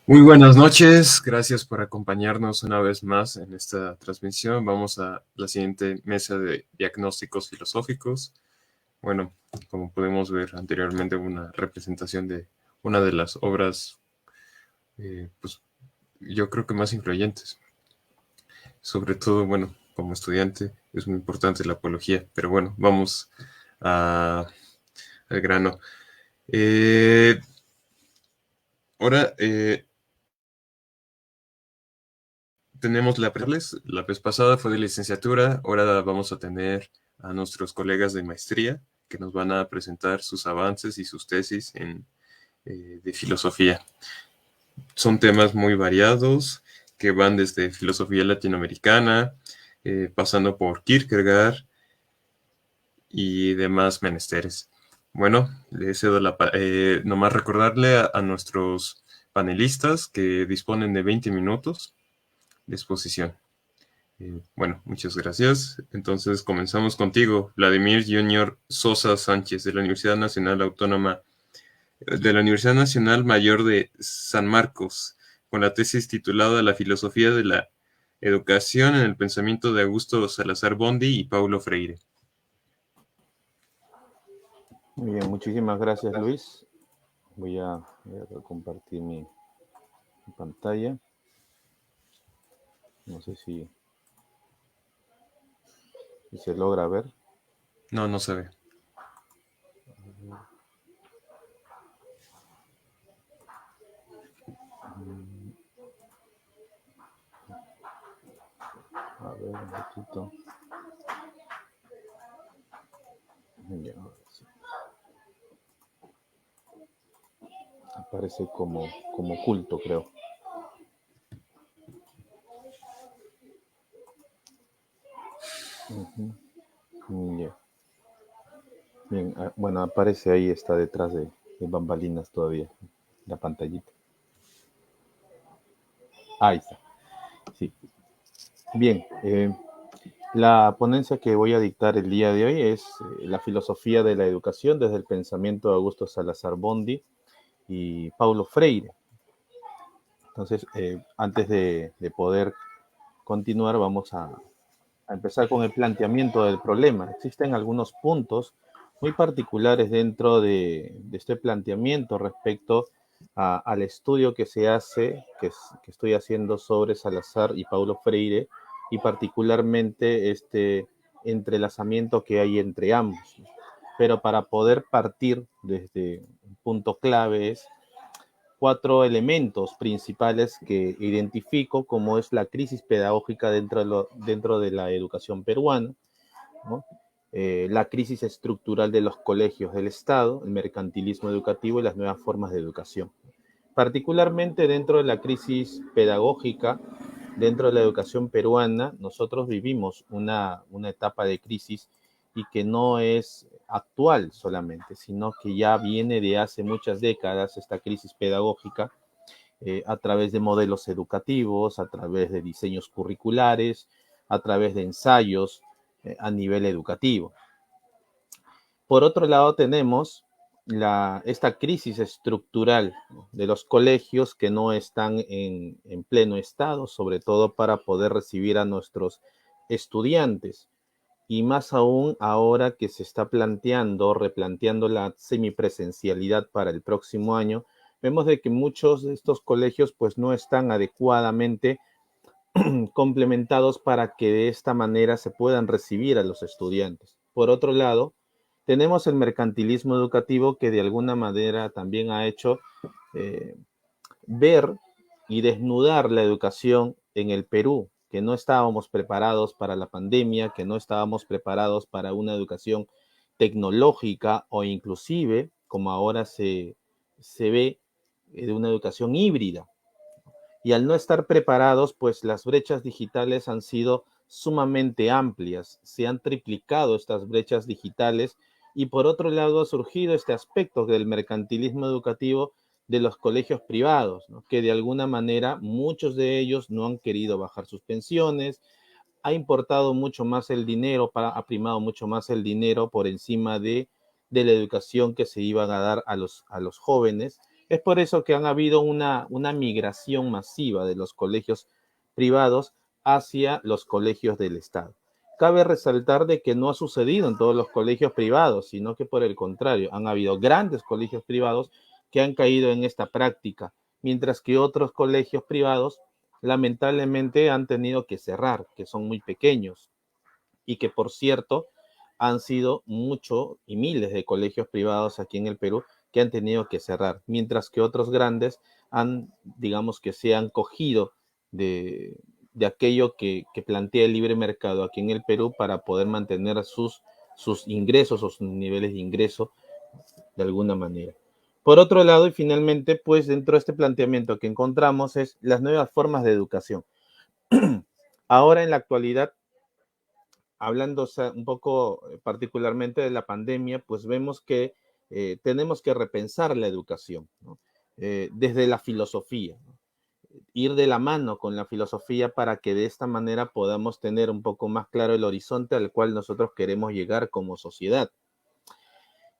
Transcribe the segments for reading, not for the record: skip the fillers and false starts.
Muy buenas noches, gracias por acompañarnos una vez más en esta transmisión. Vamos a la siguiente mesa de diagnósticos filosóficos. Bueno, como pudimos ver anteriormente, una representación de una de las obras, pues yo creo que más influyentes. Sobre todo, bueno, como estudiante es muy importante la apología, pero bueno, vamos al grano. Eh, ahora, tenemos la vez pasada fue de licenciatura, ahora vamos a tener a nuestros colegas de maestría que nos van a presentar sus avances y sus tesis de filosofía. Son temas muy variados que van desde filosofía latinoamericana, pasando por Kierkegaard y demás menesteres. Bueno, les cedo nomás recordarle a nuestros panelistas que disponen de 20 minutos de exposición. Bueno, muchas gracias. Entonces comenzamos contigo, Vladimir Junior Sosa Sánchez, de la Universidad Nacional Autónoma, de la Universidad Nacional Mayor de San Marcos, con la tesis titulada La filosofía de la educación en el pensamiento de Augusto Salazar Bondy y Paulo Freire. Muy bien, muchísimas gracias, Luis. Voy a compartir mi pantalla. No sé si se logra ver. No, no se ve. A ver, un poquito. Ya, sí. Aparece como oculto, creo. Ya. Bien, bueno, aparece ahí, está detrás de bambalinas todavía, la pantallita. Ahí está. Sí. Bien, la ponencia que voy a dictar el día de hoy es la filosofía de la educación desde el pensamiento de Augusto Salazar Bondy y Paulo Freire. Entonces, antes de poder continuar, vamos a empezar con el planteamiento del problema. Existen algunos puntos muy particulares dentro de este planteamiento respecto al estudio que se hace, que estoy haciendo sobre Salazar y Paulo Freire, y particularmente este entrelazamiento que hay entre ambos. Pero para poder partir desde un punto clave es 4 elementos principales que identifico como es la crisis pedagógica dentro de la educación peruana, ¿no? La crisis estructural de los colegios del Estado, el mercantilismo educativo y las nuevas formas de educación. Particularmente dentro de la crisis pedagógica, dentro de la educación peruana, nosotros vivimos una etapa de crisis y que no es actual solamente, sino que ya viene de hace muchas décadas esta crisis pedagógica a través de modelos educativos, a través de diseños curriculares, a través de ensayos a nivel educativo. Por otro lado, tenemos esta crisis estructural de los colegios que no están en pleno estado, sobre todo para poder recibir a nuestros estudiantes. Y más aún ahora que se está replanteando la semipresencialidad para el próximo año, vemos de que muchos de estos colegios pues no están adecuadamente complementados para que de esta manera se puedan recibir a los estudiantes. Por otro lado, tenemos el mercantilismo educativo que de alguna manera también ha hecho ver y desnudar la educación en el Perú, que no estábamos preparados para la pandemia, que no estábamos preparados para una educación tecnológica o inclusive, como ahora se ve, de una educación híbrida. Y al no estar preparados, pues las brechas digitales han sido sumamente amplias, se han triplicado estas brechas digitales y por otro lado ha surgido este aspecto del mercantilismo educativo de los colegios privados, ¿no? Que de alguna manera muchos de ellos no han querido bajar sus pensiones, ha importado mucho más el dinero, ha primado mucho más el dinero por encima de la educación que se iban a dar a los jóvenes Es por eso que han habido una migración masiva de los colegios privados hacia los colegios del Estado. Cabe resaltar de que no ha sucedido en todos los colegios privados, sino que por el contrario, han habido grandes colegios privados que han caído en esta práctica, mientras que otros colegios privados lamentablemente han tenido que cerrar, que son muy pequeños y que por cierto han sido mucho y miles de colegios privados aquí en el Perú que han tenido que cerrar, mientras que otros grandes han, digamos que se han cogido de aquello que plantea el libre mercado aquí en el Perú para poder mantener sus ingresos o sus niveles de ingreso de alguna manera. Por otro lado, y finalmente, pues dentro de este planteamiento que encontramos es las nuevas formas de educación. Ahora en la actualidad, hablando un poco particularmente de la pandemia, pues vemos que tenemos que repensar la educación, ¿no? Desde la filosofía, ¿no? Ir de la mano con la filosofía para que de esta manera podamos tener un poco más claro el horizonte al cual nosotros queremos llegar como sociedad.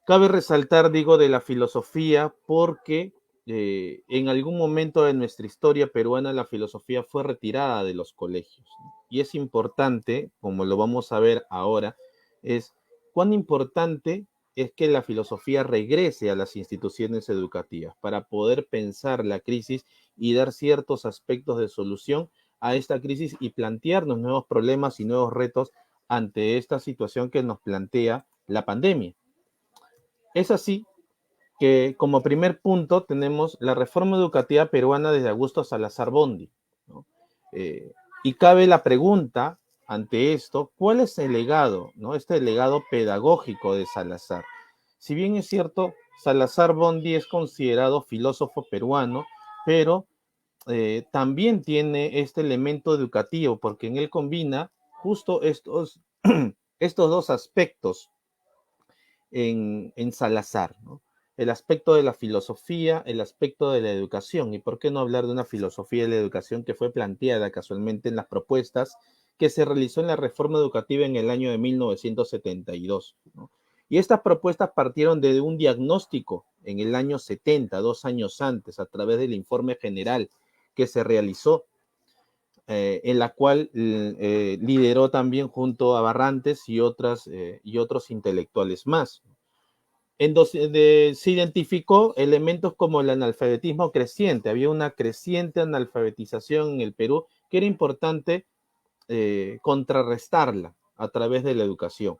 Cabe resaltar, digo, de la filosofía porque en algún momento de nuestra historia peruana la filosofía fue retirada de los colegios, ¿no? Y es importante, como lo vamos a ver ahora, es cuán importante es que la filosofía regrese a las instituciones educativas para poder pensar la crisis y dar ciertos aspectos de solución a esta crisis y plantearnos nuevos problemas y nuevos retos ante esta situación que nos plantea la pandemia. Es así que como primer punto tenemos la reforma educativa peruana desde Augusto Salazar Bondy, ¿no? Y cabe la pregunta ante esto, ¿cuál es el legado, ¿no? Este legado pedagógico de Salazar? Si bien es cierto, Salazar Bondy es considerado filósofo peruano, pero también tiene este elemento educativo, porque en él combina justo estos dos aspectos en Salazar, ¿no? El aspecto de la filosofía, el aspecto de la educación, y por qué no hablar de una filosofía de la educación que fue planteada casualmente en las propuestas que se realizó en la reforma educativa en el año de 1972, ¿no? Y estas propuestas partieron de un diagnóstico en el año 70, 2 años antes, a través del informe general que se realizó, en la cual lideró también junto a Barrantes y otros intelectuales más. Se identificó elementos como el analfabetismo creciente. Había una creciente analfabetización en el Perú que era importante contrarrestarla a través de la educación.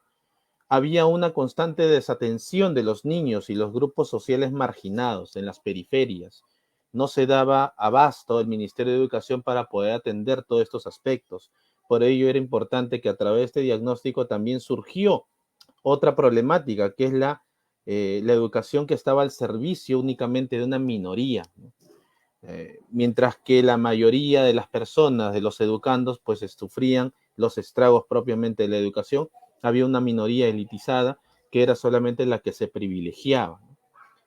Había una constante desatención de los niños y los grupos sociales marginados en las periferias. No se daba abasto el Ministerio de Educación para poder atender todos estos aspectos. Por ello era importante que a través de este diagnóstico también surgió otra problemática, que es la educación que estaba al servicio únicamente de una minoría, ¿no? Mientras que la mayoría de las personas, de los educandos, pues sufrían los estragos propiamente de la educación, había una minoría elitizada que era solamente la que se privilegiaba, ¿no?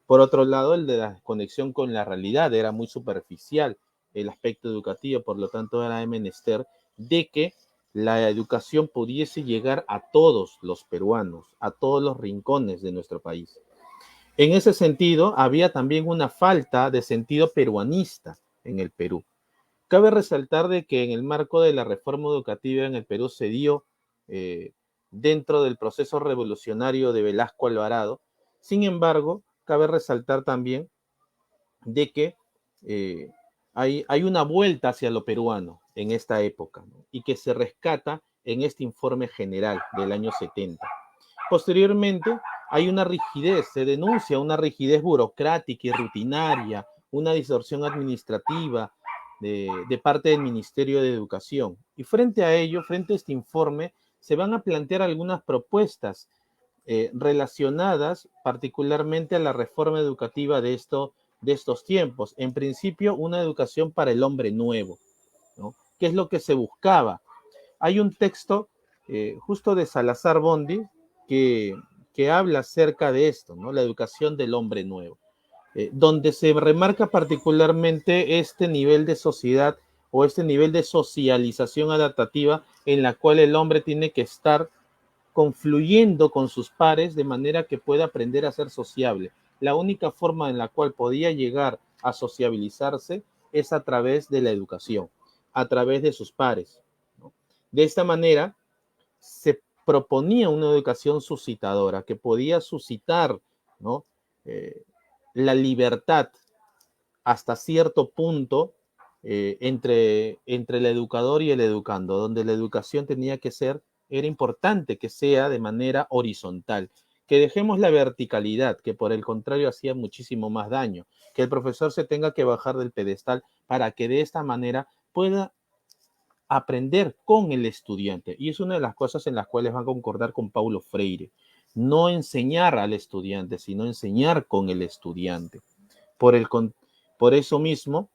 Por otro lado, el de la desconexión con la realidad era muy superficial el aspecto educativo, por lo tanto era menester de que la educación pudiese llegar a todos los peruanos, a todos los rincones de nuestro país. En ese sentido, había también una falta de sentido peruanista en el Perú. Cabe resaltar de que en el marco de la reforma educativa en el Perú se dio dentro del proceso revolucionario de Velasco Alvarado. Sin embargo, cabe resaltar también de que eh, hay una vuelta hacia lo peruano en esta época, ¿no? Y que se rescata en este informe general del año 70. Posteriormente, hay una rigidez, se denuncia una rigidez burocrática y rutinaria, una distorsión administrativa de parte del Ministerio de Educación. Y frente a ello, frente a este informe, se van a plantear algunas propuestas relacionadas particularmente a la reforma educativa de estos tiempos. En principio, una educación para el hombre nuevo, ¿no? ¿Qué es lo que se buscaba? Hay un texto justo de Salazar Bondy que, que habla acerca de esto, ¿no? La educación del hombre nuevo, donde se remarca particularmente este nivel de sociedad o este nivel de socialización adaptativa en la cual el hombre tiene que estar confluyendo con sus pares de manera que pueda aprender a ser sociable. la única forma en la cual podía llegar a sociabilizarse es a través de la educación, a través de sus pares, ¿no? De esta manera se proponía una educación suscitadora que podía suscitar, ¿no? eh, la libertad hasta cierto punto entre el educador y el educando, donde la educación tenía que ser, era importante que sea de manera horizontal, que dejemos la verticalidad, que por el contrario hacía muchísimo más daño, que el profesor se tenga que bajar del pedestal para que de esta manera pueda aprender con el estudiante. Y es una de las cosas en las cuales van a concordar con Paulo Freire. No enseñar al estudiante, sino enseñar con el estudiante. Por, el, por eso mismo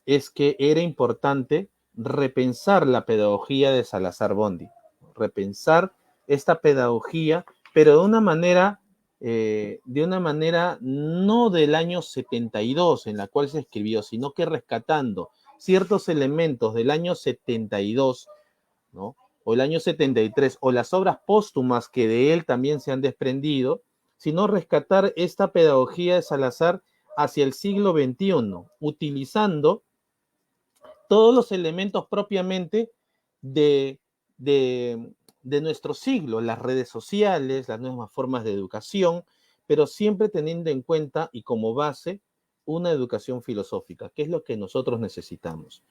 es que era importante repensar la pedagogía de Salazar Bondi, repensar esta pedagogía, pero de una manera no del año 72 en la cual se escribió, sino que rescatando ciertos elementos del año 72, ¿no? O el año 73, o las obras póstumas que de él también se han desprendido, sino rescatar esta pedagogía de Salazar hacia el siglo XXI, utilizando todos los elementos propiamente de, de, de nuestro siglo, las redes sociales, las nuevas formas de educación, pero siempre teniendo en cuenta y como base una educación filosófica, que es lo que nosotros necesitamos.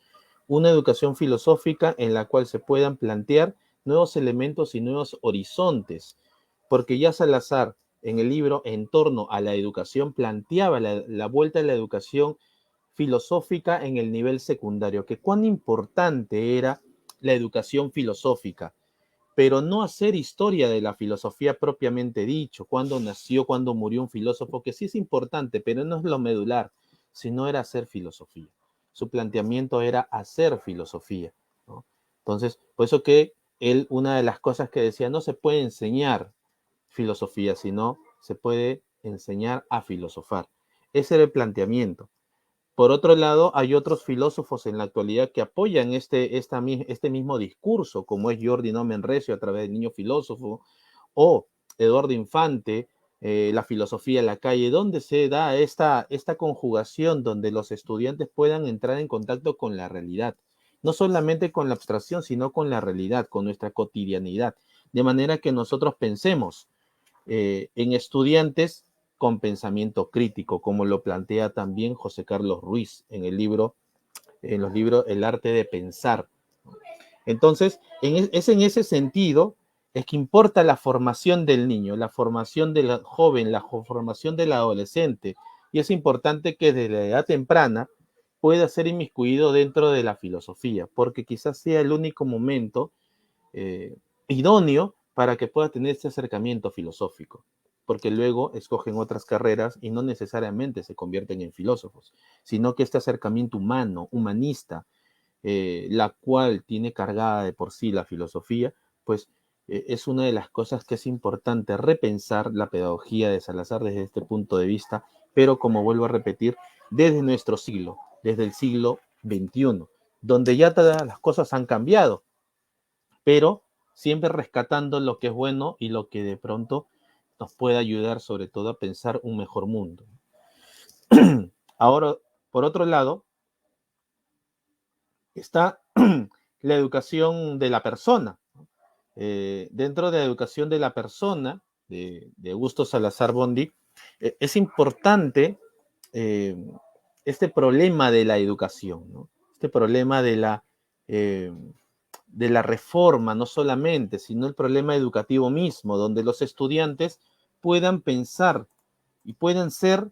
Una educación filosófica en la cual se puedan plantear nuevos elementos y nuevos horizontes, porque ya Salazar en el libro En torno a la educación planteaba la vuelta de la educación filosófica en el nivel secundario, que cuán importante era la educación filosófica, pero no hacer historia de la filosofía propiamente dicho, cuándo nació, cuándo murió un filósofo, que sí es importante, pero no es lo medular, sino era hacer filosofía. Su planteamiento era hacer filosofía, ¿no? Entonces, por eso que él, una de las cosas que decía, no se puede enseñar filosofía, sino se puede enseñar a filosofar. Ese era el planteamiento. Por otro lado, hay otros filósofos en la actualidad que apoyan este mismo discurso, como es Jordi Nomen Recio a través del Niño Filósofo, o Eduardo Infante, La filosofía en la calle, donde se da esta conjugación donde los estudiantes puedan entrar en contacto con la realidad, no solamente con la abstracción, sino con la realidad, con nuestra cotidianidad, de manera que nosotros pensemos en estudiantes con pensamiento crítico, como lo plantea también José Carlos Ruiz en los libros El arte de pensar. Entonces, es en ese sentido es que importa la formación del niño, la formación del joven, la formación del adolescente, y es importante que desde la edad temprana pueda ser inmiscuido dentro de la filosofía, porque quizás sea el único momento idóneo para que pueda tener este acercamiento filosófico, porque luego escogen otras carreras y no necesariamente se convierten en filósofos, sino que este acercamiento humano, humanista, la cual tiene cargada de por sí la filosofía, pues es una de las cosas que es importante repensar la pedagogía de Salazar desde este punto de vista, pero como vuelvo a repetir, desde nuestro siglo, desde el siglo XXI, donde ya todas las cosas han cambiado, pero siempre rescatando lo que es bueno y lo que de pronto nos puede ayudar sobre todo a pensar un mejor mundo. Ahora, por otro lado, está la educación de la persona. Dentro de la educación de la persona, de Augusto Salazar Bondi, es importante eh, este problema de la educación, ¿no? Este problema de la reforma, no solamente, sino el problema educativo mismo, donde los estudiantes puedan pensar y puedan ser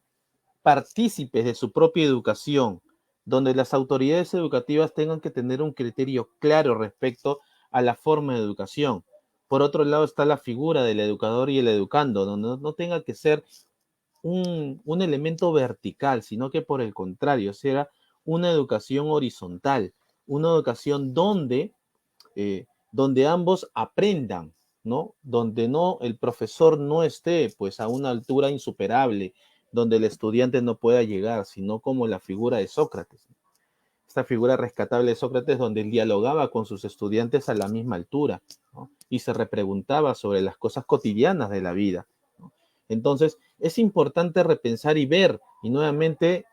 partícipes de su propia educación, donde las autoridades educativas tengan que tener un criterio claro respecto a la forma de educación. Por otro lado está la figura del educador y el educando, donde no tenga que ser un elemento vertical, sino que por el contrario, sea una educación horizontal, una educación donde ambos aprendan, ¿no? Donde no el profesor no esté pues a una altura insuperable, donde el estudiante no pueda llegar, sino como la figura de Sócrates. Esta figura rescatable de Sócrates donde él dialogaba con sus estudiantes a la misma altura, ¿no? Y se repreguntaba sobre las cosas cotidianas de la vida, ¿no? Entonces, es importante repensar y ver, y nuevamente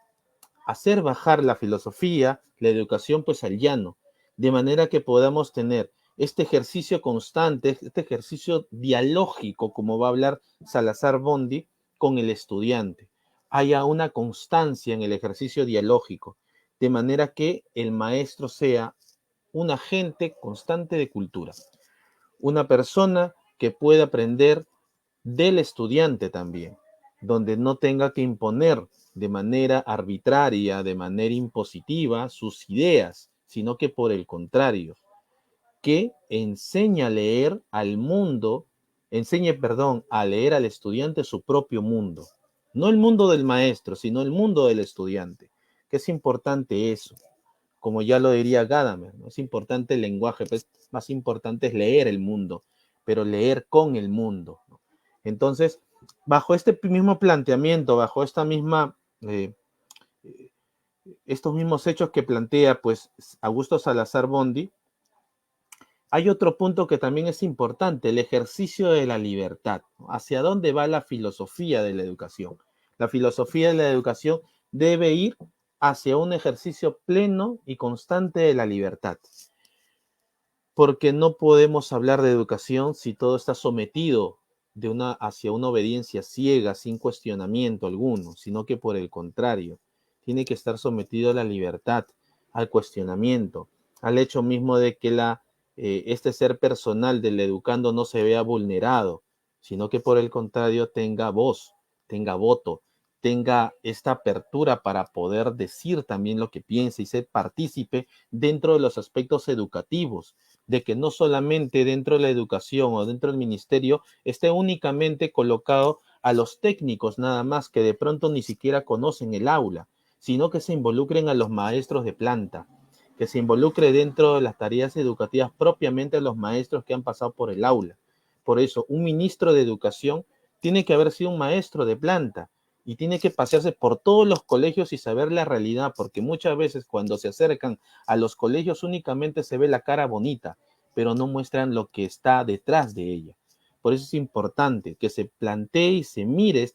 hacer bajar la filosofía, la educación, pues al llano, de manera que podamos tener este ejercicio constante, este ejercicio dialógico, como va a hablar Salazar Bondi, con el estudiante. Haya una constancia en el ejercicio dialógico, de manera que el maestro sea un agente constante de cultura, una persona que pueda aprender del estudiante también, donde no tenga que imponer de manera arbitraria, de manera impositiva sus ideas, sino que por el contrario, que enseña a leer al mundo, enseñe, perdón, a leer al estudiante su propio mundo. No el mundo del maestro, sino el mundo del estudiante. Que es importante eso. Como ya lo diría Gadamer, ¿no? Es importante el lenguaje, pues más importante es leer el mundo, pero leer con el mundo, ¿no? Entonces, bajo este mismo planteamiento, bajo esta misma, estos mismos hechos que plantea pues Augusto Salazar Bondi, hay otro punto que también es importante, el ejercicio de la libertad, ¿no? ¿Hacia dónde va la filosofía de la educación? La filosofía de la educación debe ir hacia un ejercicio pleno y constante de la libertad, porque no podemos hablar de educación si todo está sometido hacia una obediencia ciega, sin cuestionamiento alguno, sino que por el contrario, tiene que estar sometido a la libertad, al cuestionamiento, al hecho mismo de que este ser personal del educando no se vea vulnerado, sino que por el contrario tenga voz, tenga voto, tenga esta apertura para poder decir también lo que piensa y ser partícipe dentro de los aspectos educativos, de que no solamente dentro de la educación o dentro del ministerio esté únicamente colocado a los técnicos nada más que de pronto ni siquiera conocen el aula, sino que se involucren a los maestros de planta, que se involucre dentro de las tareas educativas propiamente a los maestros que han pasado por el aula. Por eso, un ministro de educación tiene que haber sido un maestro de planta y tiene que pasearse por todos los colegios y saber la realidad, porque muchas veces cuando se acercan a los colegios únicamente se ve la cara bonita, pero no muestran lo que está detrás de ella. Por eso es importante que se plantee y se mire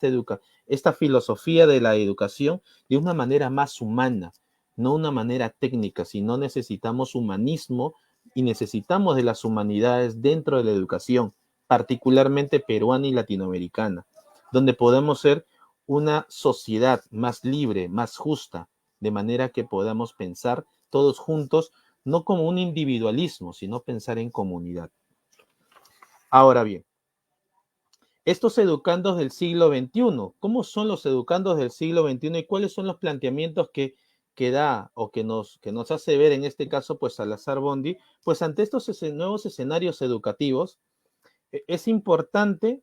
esta filosofía de la educación de una manera más humana, no una manera técnica, sino necesitamos humanismo y necesitamos de las humanidades dentro de la educación, particularmente peruana y latinoamericana, donde podemos ser una sociedad más libre, más justa, de manera que podamos pensar todos juntos, no como un individualismo, sino pensar en comunidad. Ahora bien, estos educandos del siglo XXI, ¿cómo son los educandos del siglo XXI y cuáles son los planteamientos que da o que nos hace ver en este caso pues Salazar Bondi? Pues ante estos nuevos escenarios educativos, es importante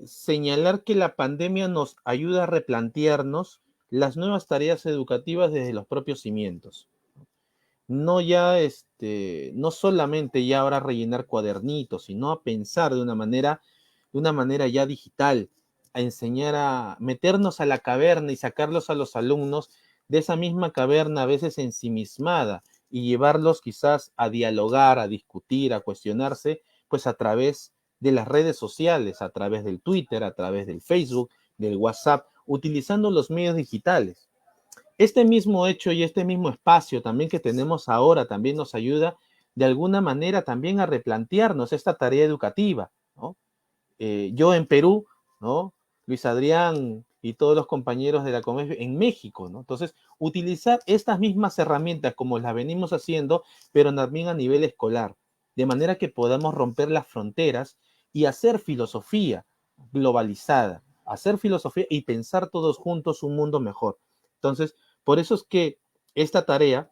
señalar que la pandemia nos ayuda a replantearnos las nuevas tareas educativas desde los propios cimientos. No ya, no solamente ya ahora rellenar cuadernitos, sino a pensar de una manera ya digital, a enseñar a meternos a la caverna y sacarlos a los alumnos de esa misma caverna a veces ensimismada y llevarlos quizás a dialogar, a discutir, a cuestionarse, pues a través de las redes sociales, a través del Twitter, a través del Facebook, del WhatsApp, utilizando los medios digitales. Este mismo hecho y este mismo espacio también que tenemos ahora también nos ayuda de alguna manera también a replantearnos esta tarea educativa, ¿no? Yo en Perú, ¿no? Luis Adrián y todos los compañeros de la Comercio en México, ¿no? Entonces, utilizar estas mismas herramientas como las venimos haciendo, pero también a nivel escolar, de manera que podamos romper las fronteras y hacer filosofía globalizada, hacer filosofía y pensar todos juntos un mundo mejor. Entonces, por eso es que esta tarea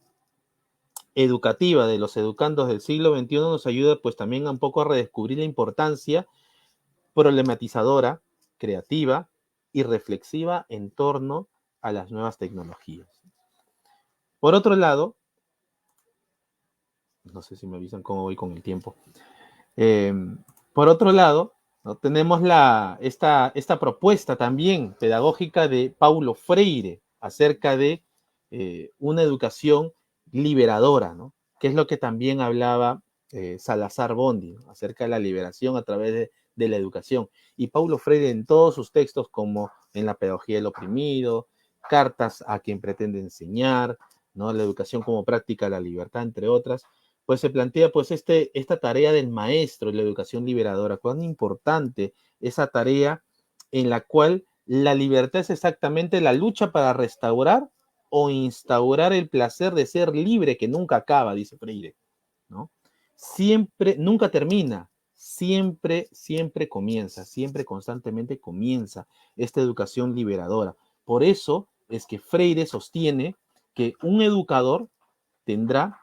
educativa de los educandos del siglo XXI nos ayuda pues también un poco a redescubrir la importancia problematizadora, creativa y reflexiva en torno a las nuevas tecnologías. Por otro lado, no sé si me avisan cómo voy con el tiempo. Eh, por otro lado, ¿no? Tenemos esta propuesta también pedagógica de Paulo Freire acerca de una educación liberadora, ¿no? Que es lo que también hablaba Salazar Bondi, ¿no? Acerca de la liberación a través de la educación. Y Paulo Freire en todos sus textos, como en La pedagogía del oprimido, Cartas a quien pretende enseñar, ¿no? La educación como práctica de la libertad, entre otras, pues se plantea pues esta tarea del maestro, la educación liberadora, cuán importante esa tarea en la cual la libertad es exactamente la lucha para restaurar o instaurar el placer de ser libre que nunca acaba, dice Freire, ¿no? Siempre, nunca termina, siempre, siempre comienza, siempre constantemente comienza esta educación liberadora. Por eso es que Freire sostiene que un educador tendrá,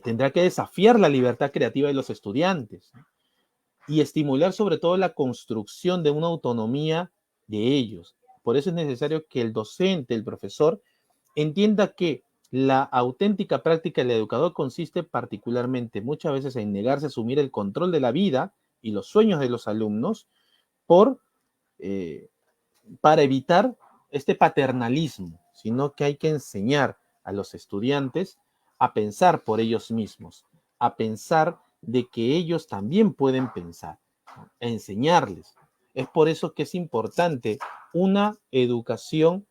tendrá que desafiar la libertad creativa de los estudiantes, ¿no? Y estimular sobre todo la construcción de una autonomía de ellos. Por eso es necesario que el docente, el profesor, entienda que la auténtica práctica del educador consiste particularmente muchas veces en negarse a asumir el control de la vida y los sueños de los alumnos por, eh, para evitar este paternalismo, sino que hay que enseñar a los estudiantes a pensar por ellos mismos, a pensar de que ellos también pueden pensar, ¿no? A enseñarles. Es por eso que es importante una educación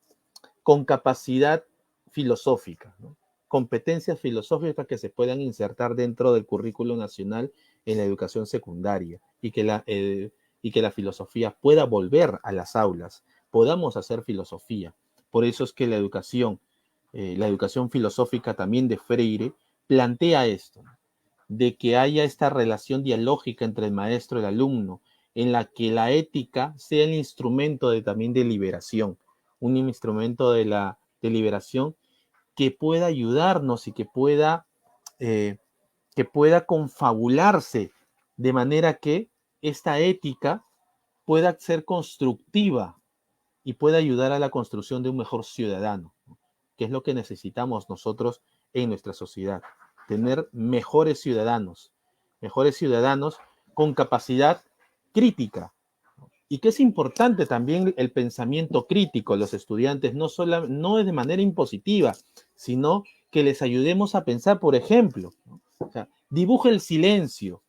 con capacidad filosófica, ¿no? Competencias filosóficas que se puedan insertar dentro del currículo nacional en la educación secundaria y que la filosofía pueda volver a las aulas, podamos hacer filosofía. Por eso es que la educación filosófica también de Freire plantea esto, ¿no? De que haya esta relación dialógica entre el maestro y el alumno, en la que la ética sea el instrumento también de liberación, un instrumento de liberación que pueda ayudarnos y que pueda confabularse de manera que esta ética pueda ser constructiva y pueda ayudar a la construcción de un mejor ciudadano, ¿no? Que es lo que necesitamos nosotros en nuestra sociedad, tener mejores ciudadanos con capacidad crítica, y que es importante también el pensamiento crítico. Los estudiantes no es de manera impositiva, sino que les ayudemos a pensar, por ejemplo, ¿no? O sea, dibuja el silencio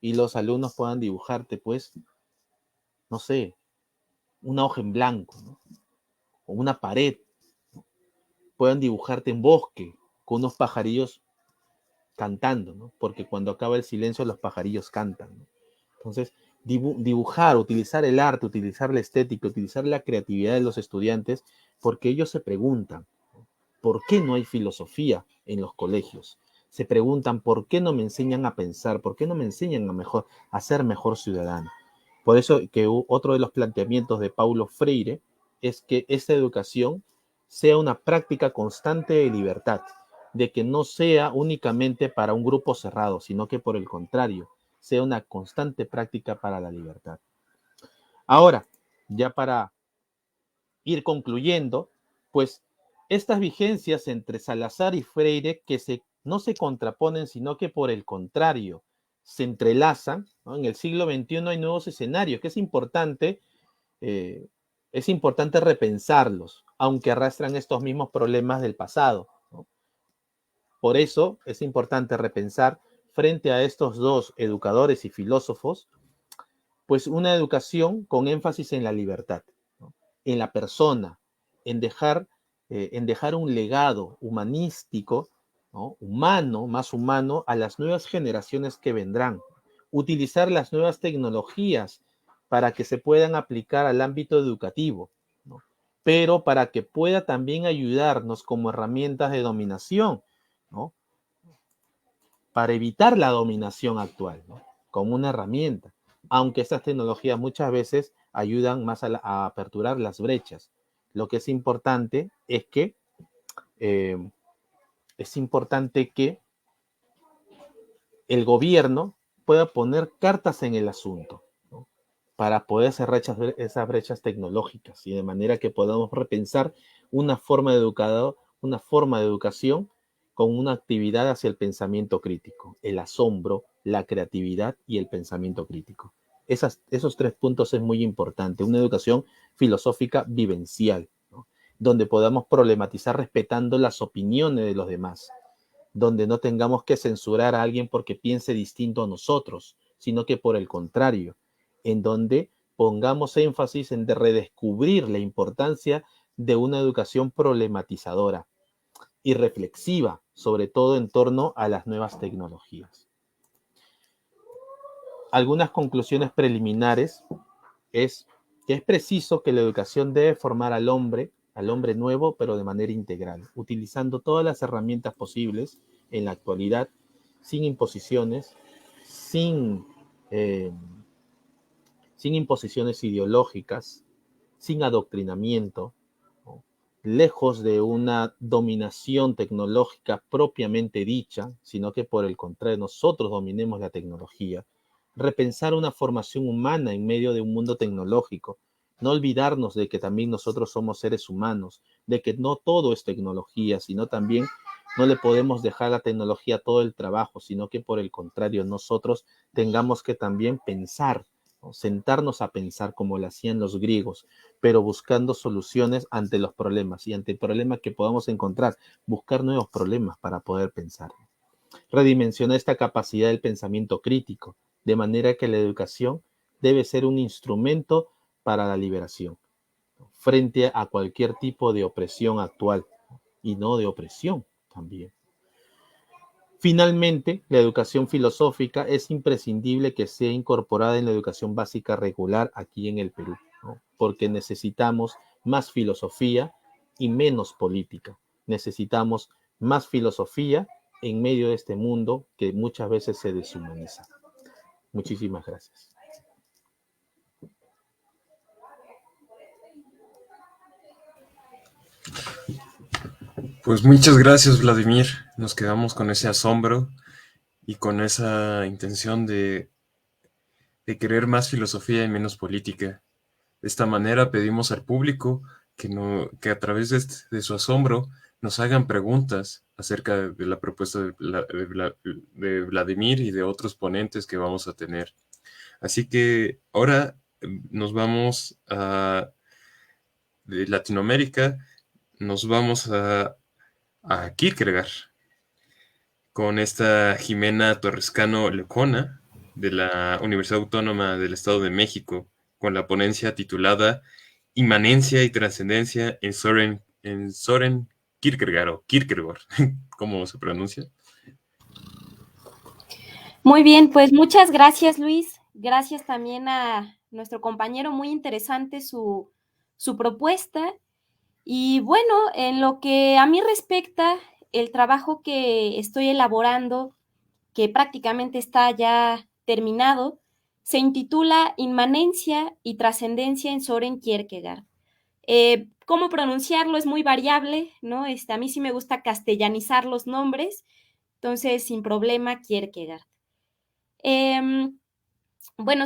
y los alumnos puedan dibujarte, pues, no sé, una hoja en blanco, ¿no? O una pared, ¿no? Puedan dibujarte en bosque con unos pajarillos cantando, ¿no? Porque cuando acaba el silencio los pajarillos cantan, ¿no? Entonces, dibujar, utilizar el arte, utilizar la estética, utilizar la creatividad de los estudiantes, porque ellos se preguntan, ¿por qué no hay filosofía en los colegios? Se preguntan, ¿por qué no me enseñan a pensar? ¿Por qué no me enseñan a ser mejor ciudadano? Por eso que otro de los planteamientos de Paulo Freire es que esta educación sea una práctica constante de libertad, de que no sea únicamente para un grupo cerrado, sino que por el contrario, sea una constante práctica para la libertad. Ahora, ya para ir concluyendo, pues estas vigencias entre Salazar y Freire no se contraponen, sino que por el contrario, se entrelazan, ¿no? En el siglo XXI hay nuevos escenarios, que eh, es importante repensarlos, aunque arrastran estos mismos problemas del pasado, ¿no? Por eso es importante repensar frente a estos dos educadores y filósofos, pues una educación con énfasis en la libertad, ¿no? En la persona, en dejar un legado humanístico, ¿no? Humano, más humano, a las nuevas generaciones que vendrán. Utilizar las nuevas tecnologías para que se puedan aplicar al ámbito educativo, ¿no? Pero para que pueda también ayudarnos como herramientas de dominación, ¿no? Para evitar la dominación actual, ¿no? Como una herramienta, aunque estas tecnologías muchas veces ayudan más a aperturar las brechas. Lo que eh, es importante que el gobierno pueda poner cartas en el asunto, ¿no? Para poder cerrar esas brechas tecnológicas y de manera que podamos repensar una forma de educación con una actividad hacia el pensamiento crítico, el asombro, la creatividad y el pensamiento crítico. Esos tres puntos es muy importante. Una educación filosófica vivencial, ¿no? Donde podamos problematizar respetando las opiniones de los demás, donde no tengamos que censurar a alguien porque piense distinto a nosotros, sino que por el contrario, en donde pongamos énfasis en redescubrir la importancia de una educación problematizadora y reflexiva, sobre todo en torno a las nuevas tecnologías. Algunas conclusiones preliminares es que es preciso que la educación debe formar al hombre nuevo, pero de manera integral, utilizando todas las herramientas posibles en la actualidad, sin imposiciones, sin, eh, sin imposiciones ideológicas, sin adoctrinamiento, ¿no? Lejos de una dominación tecnológica propiamente dicha, sino que por el contrario nosotros dominemos la tecnología, repensar una formación humana en medio de un mundo tecnológico, no olvidarnos de que también nosotros somos seres humanos, de que no todo es tecnología, sino también no le podemos dejar a la tecnología todo el trabajo, sino que por el contrario nosotros tengamos que también pensar, ¿no? Sentarnos a pensar como lo hacían los griegos, pero buscando soluciones ante los problemas y ante el problema que podamos encontrar, buscar nuevos problemas para poder pensar. Redimensionar esta capacidad del pensamiento crítico, de manera que la educación debe ser un instrumento para la liberación, frente a cualquier tipo de opresión actual y no de opresión también. Finalmente, la educación filosófica es imprescindible que sea incorporada en la educación básica regular aquí en el Perú, ¿no? Porque necesitamos más filosofía y menos política. Necesitamos más filosofía en medio de este mundo que muchas veces se deshumaniza. Muchísimas gracias. Pues muchas gracias, Vladimir. Nos quedamos con ese asombro y con esa intención de querer más filosofía y menos política. De esta manera pedimos al público que a través de su asombro nos hagan preguntas acerca de la propuesta de Vladimir y de otros ponentes que vamos a tener. Así que ahora nos vamos de Latinoamérica, nos vamos a Kierkegaard con esta Jimena Torrescano Lecona de la Universidad Autónoma del Estado de México, con la ponencia titulada Inmanencia y Trascendencia en Soren Kierkegaard, o Kierkegaard, ¿cómo se pronuncia? Muy bien, pues muchas gracias, Luis. Gracias también a nuestro compañero, muy interesante su propuesta. Y bueno, en lo que a mí respecta, el trabajo que estoy elaborando, que prácticamente está ya terminado, se intitula Inmanencia y Trascendencia en Soren Kierkegaard. ¿Cómo pronunciarlo? Es muy variable, ¿no? A mí sí me gusta castellanizar los nombres, entonces sin problema Kierkegaard. Bueno,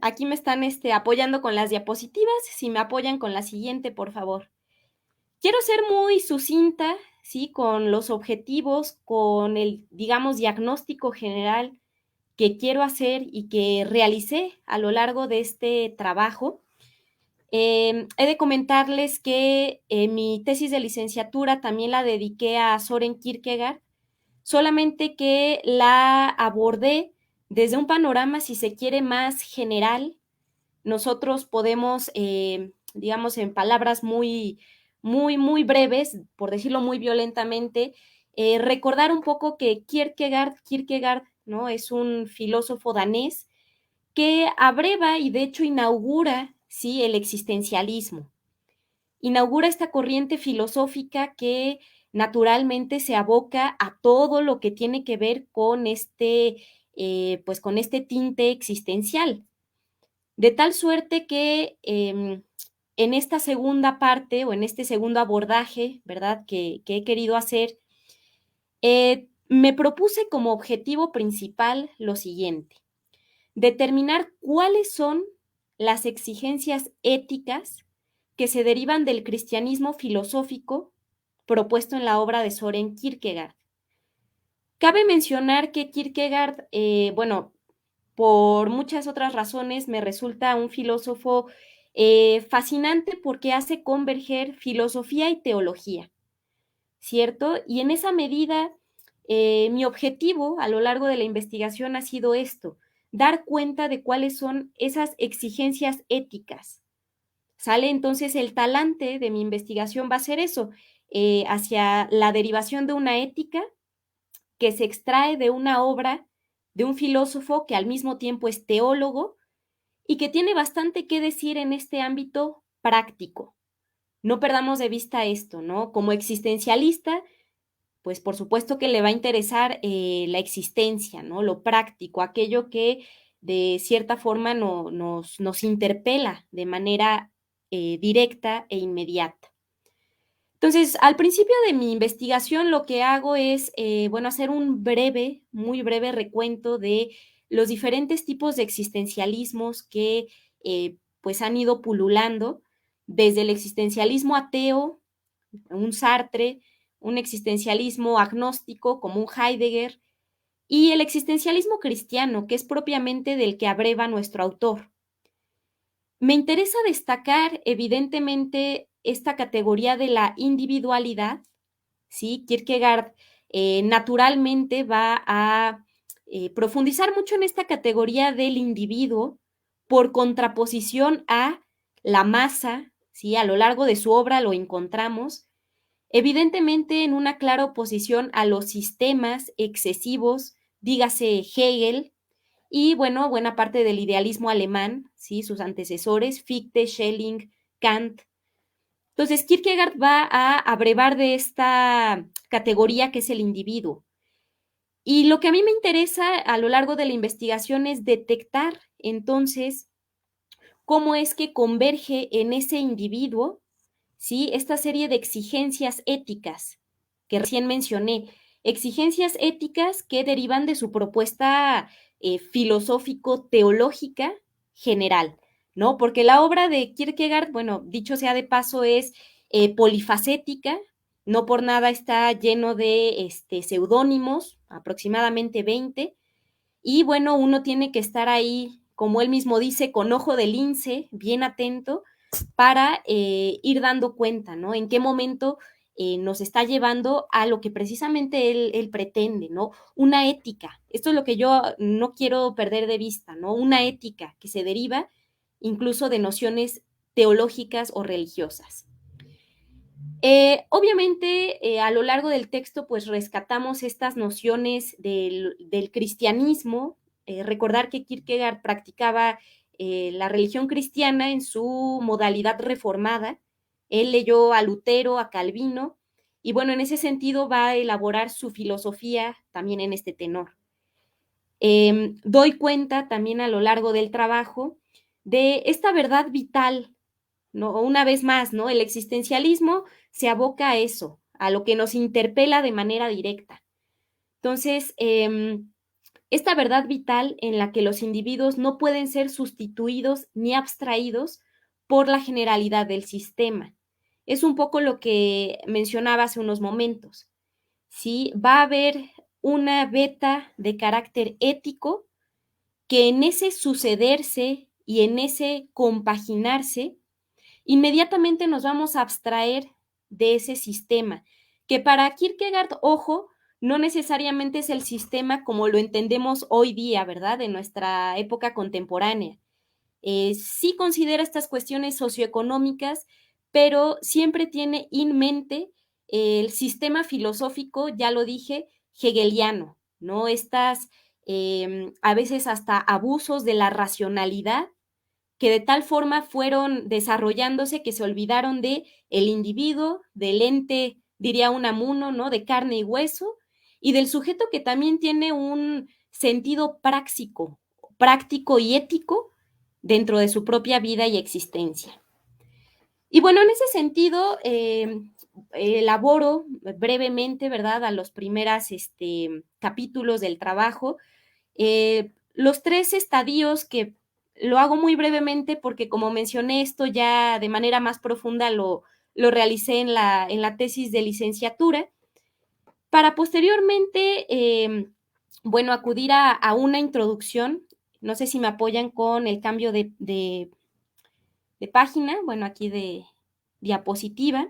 aquí me están apoyando con las diapositivas, si me apoyan con la siguiente, por favor. Quiero ser muy sucinta, ¿sí? Con los objetivos, con el, digamos, diagnóstico general que quiero hacer y que realicé a lo largo de este trabajo. He de comentarles que mi tesis de licenciatura también la dediqué a Soren Kierkegaard, solamente que la abordé desde un panorama, si se quiere, más general. Nosotros podemos, digamos, en palabras muy breves, por decirlo muy violentamente, recordar un poco que Kierkegaard, ¿no? Es un filósofo danés que abreva y de hecho inaugura, ¿sí? El existencialismo. Inaugura esta corriente filosófica que naturalmente se aboca a todo lo que tiene que ver con pues con este tinte existencial. De tal suerte que en esta segunda parte o en este segundo abordaje, ¿verdad?, que he querido hacer, me propuse como objetivo principal lo siguiente: determinar cuáles son las exigencias éticas que se derivan del cristianismo filosófico propuesto en la obra de Soren Kierkegaard. Cabe mencionar que Kierkegaard, bueno, por muchas otras razones me resulta un filósofo fascinante porque hace converger filosofía y teología, ¿cierto? Y en esa medida, mi objetivo a lo largo de la investigación ha sido esto: dar cuenta de cuáles son esas exigencias éticas. ¿Sale? Entonces el talante de mi investigación va a ser eso, hacia la derivación de una ética que se extrae de una obra de un filósofo que al mismo tiempo es teólogo y que tiene bastante que decir en este ámbito práctico. No perdamos de vista esto, ¿no? Como existencialista, pues por supuesto que le va a interesar la existencia, ¿no? Lo práctico, aquello que de cierta forma nos interpela de manera directa e inmediata. Entonces, al principio de mi investigación lo que hago es, bueno, hacer un breve, muy breve recuento de los diferentes tipos de existencialismos que pues han ido pululando, desde el existencialismo ateo, un Sartre, un existencialismo agnóstico como un Heidegger, y el existencialismo cristiano, que es propiamente del que abreva nuestro autor. Me interesa destacar, evidentemente, esta categoría de la individualidad, ¿sí? Kierkegaard naturalmente va a profundizar mucho en esta categoría del individuo por contraposición a la masa, ¿sí? A lo largo de su obra lo encontramos, evidentemente en una clara oposición a los sistemas excesivos, dígase Hegel, y bueno, buena parte del idealismo alemán, ¿sí? Sus antecesores, Fichte, Schelling, Kant. Entonces, Kierkegaard va a abrevar de esta categoría que es el individuo. Y lo que a mí me interesa a lo largo de la investigación es detectar entonces cómo es que converge en ese individuo, ¿sí? Esta serie de exigencias éticas que recién mencioné, exigencias éticas que derivan de su propuesta filosófico-teológica general, ¿no? Porque la obra de Kierkegaard, bueno, dicho sea de paso, es polifacética, no por nada está lleno de seudónimos, aproximadamente 20, y bueno, uno tiene que estar ahí, como él mismo dice, con ojo de lince, bien atento, para ir dando cuenta, ¿no? En qué momento nos está llevando a lo que precisamente él pretende, ¿no? Una ética. Esto es lo que yo no quiero perder de vista, ¿no? Una ética que se deriva incluso de nociones teológicas o religiosas. Obviamente, a lo largo del texto, pues rescatamos estas nociones del cristianismo. Recordar que Kierkegaard practicaba la religión cristiana en su modalidad reformada. Él leyó a Lutero, a Calvino, y bueno, en ese sentido va a elaborar su filosofía también en este tenor. Doy cuenta también a lo largo del trabajo de esta verdad vital, ¿no? Una vez más, ¿no? El existencialismo se aboca a eso, a lo que nos interpela de manera directa. Entonces, esta verdad vital en la que los individuos no pueden ser sustituidos ni abstraídos por la generalidad del sistema. Es un poco lo que mencionaba hace unos momentos. ¿Sí? Va a haber una beta de carácter ético que en ese sucederse y en ese compaginarse, inmediatamente nos vamos a abstraer de ese sistema, que para Kierkegaard, ojo, no necesariamente es el sistema como lo entendemos hoy día, ¿verdad? En nuestra época contemporánea. Sí considera estas cuestiones socioeconómicas, pero siempre tiene en mente el sistema filosófico, ya lo dije, hegeliano, ¿no? Estas a veces hasta abusos de la racionalidad que de tal forma fueron desarrollándose que se olvidaron de el individuo, del ente, diría Unamuno, ¿no? De carne y hueso, y del sujeto que también tiene un sentido práctico y ético dentro de su propia vida y existencia. Y bueno, en ese sentido, elaboro brevemente, ¿verdad?, a los primeros capítulos del trabajo, los 3 estadios que lo hago muy brevemente porque, como mencioné, esto ya de manera más profunda lo realicé en la tesis de licenciatura, para posteriormente, bueno, acudir a una introducción. No sé si me apoyan con el cambio de página, bueno, aquí de diapositiva.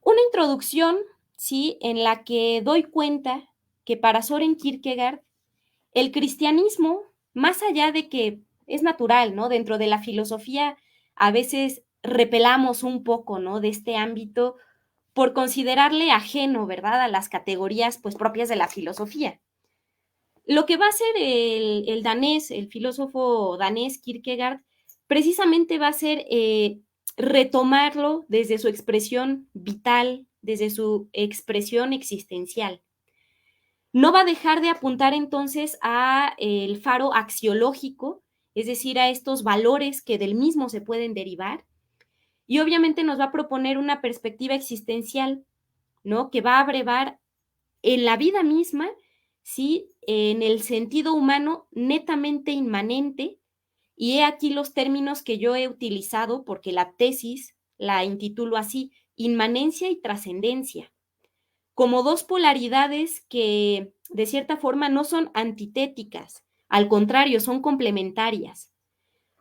Una introducción, ¿sí?, en la que doy cuenta que para Søren Kierkegaard el cristianismo más allá de que es natural, ¿no? Dentro de la filosofía a veces repelamos un poco, ¿no? De este ámbito por considerarle ajeno, ¿verdad? A las categorías, pues, propias de la filosofía. Lo que va a hacer el danés, el filósofo danés Kierkegaard, precisamente va a ser retomarlo desde su expresión vital, desde su expresión existencial. No va a dejar de apuntar entonces a el faro axiológico, es decir, a estos valores que del mismo se pueden derivar, y obviamente nos va a proponer una perspectiva existencial, ¿no? Que va a abrevar en la vida misma, ¿sí? En el sentido humano netamente inmanente, y he aquí los términos que yo he utilizado porque la tesis la intitulo así, inmanencia y trascendencia, como dos polaridades que de cierta forma no son antitéticas, al contrario, son complementarias,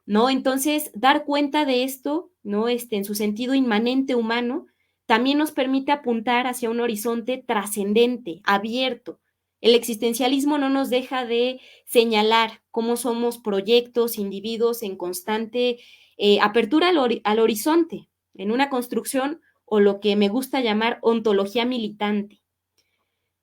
¿no? Entonces, dar cuenta de esto, ¿no? En su sentido inmanente humano, también nos permite apuntar hacia un horizonte trascendente, abierto. El existencialismo no nos deja de señalar cómo somos proyectos, individuos en constante apertura al horizonte, en una construcción o lo que me gusta llamar ontología militante.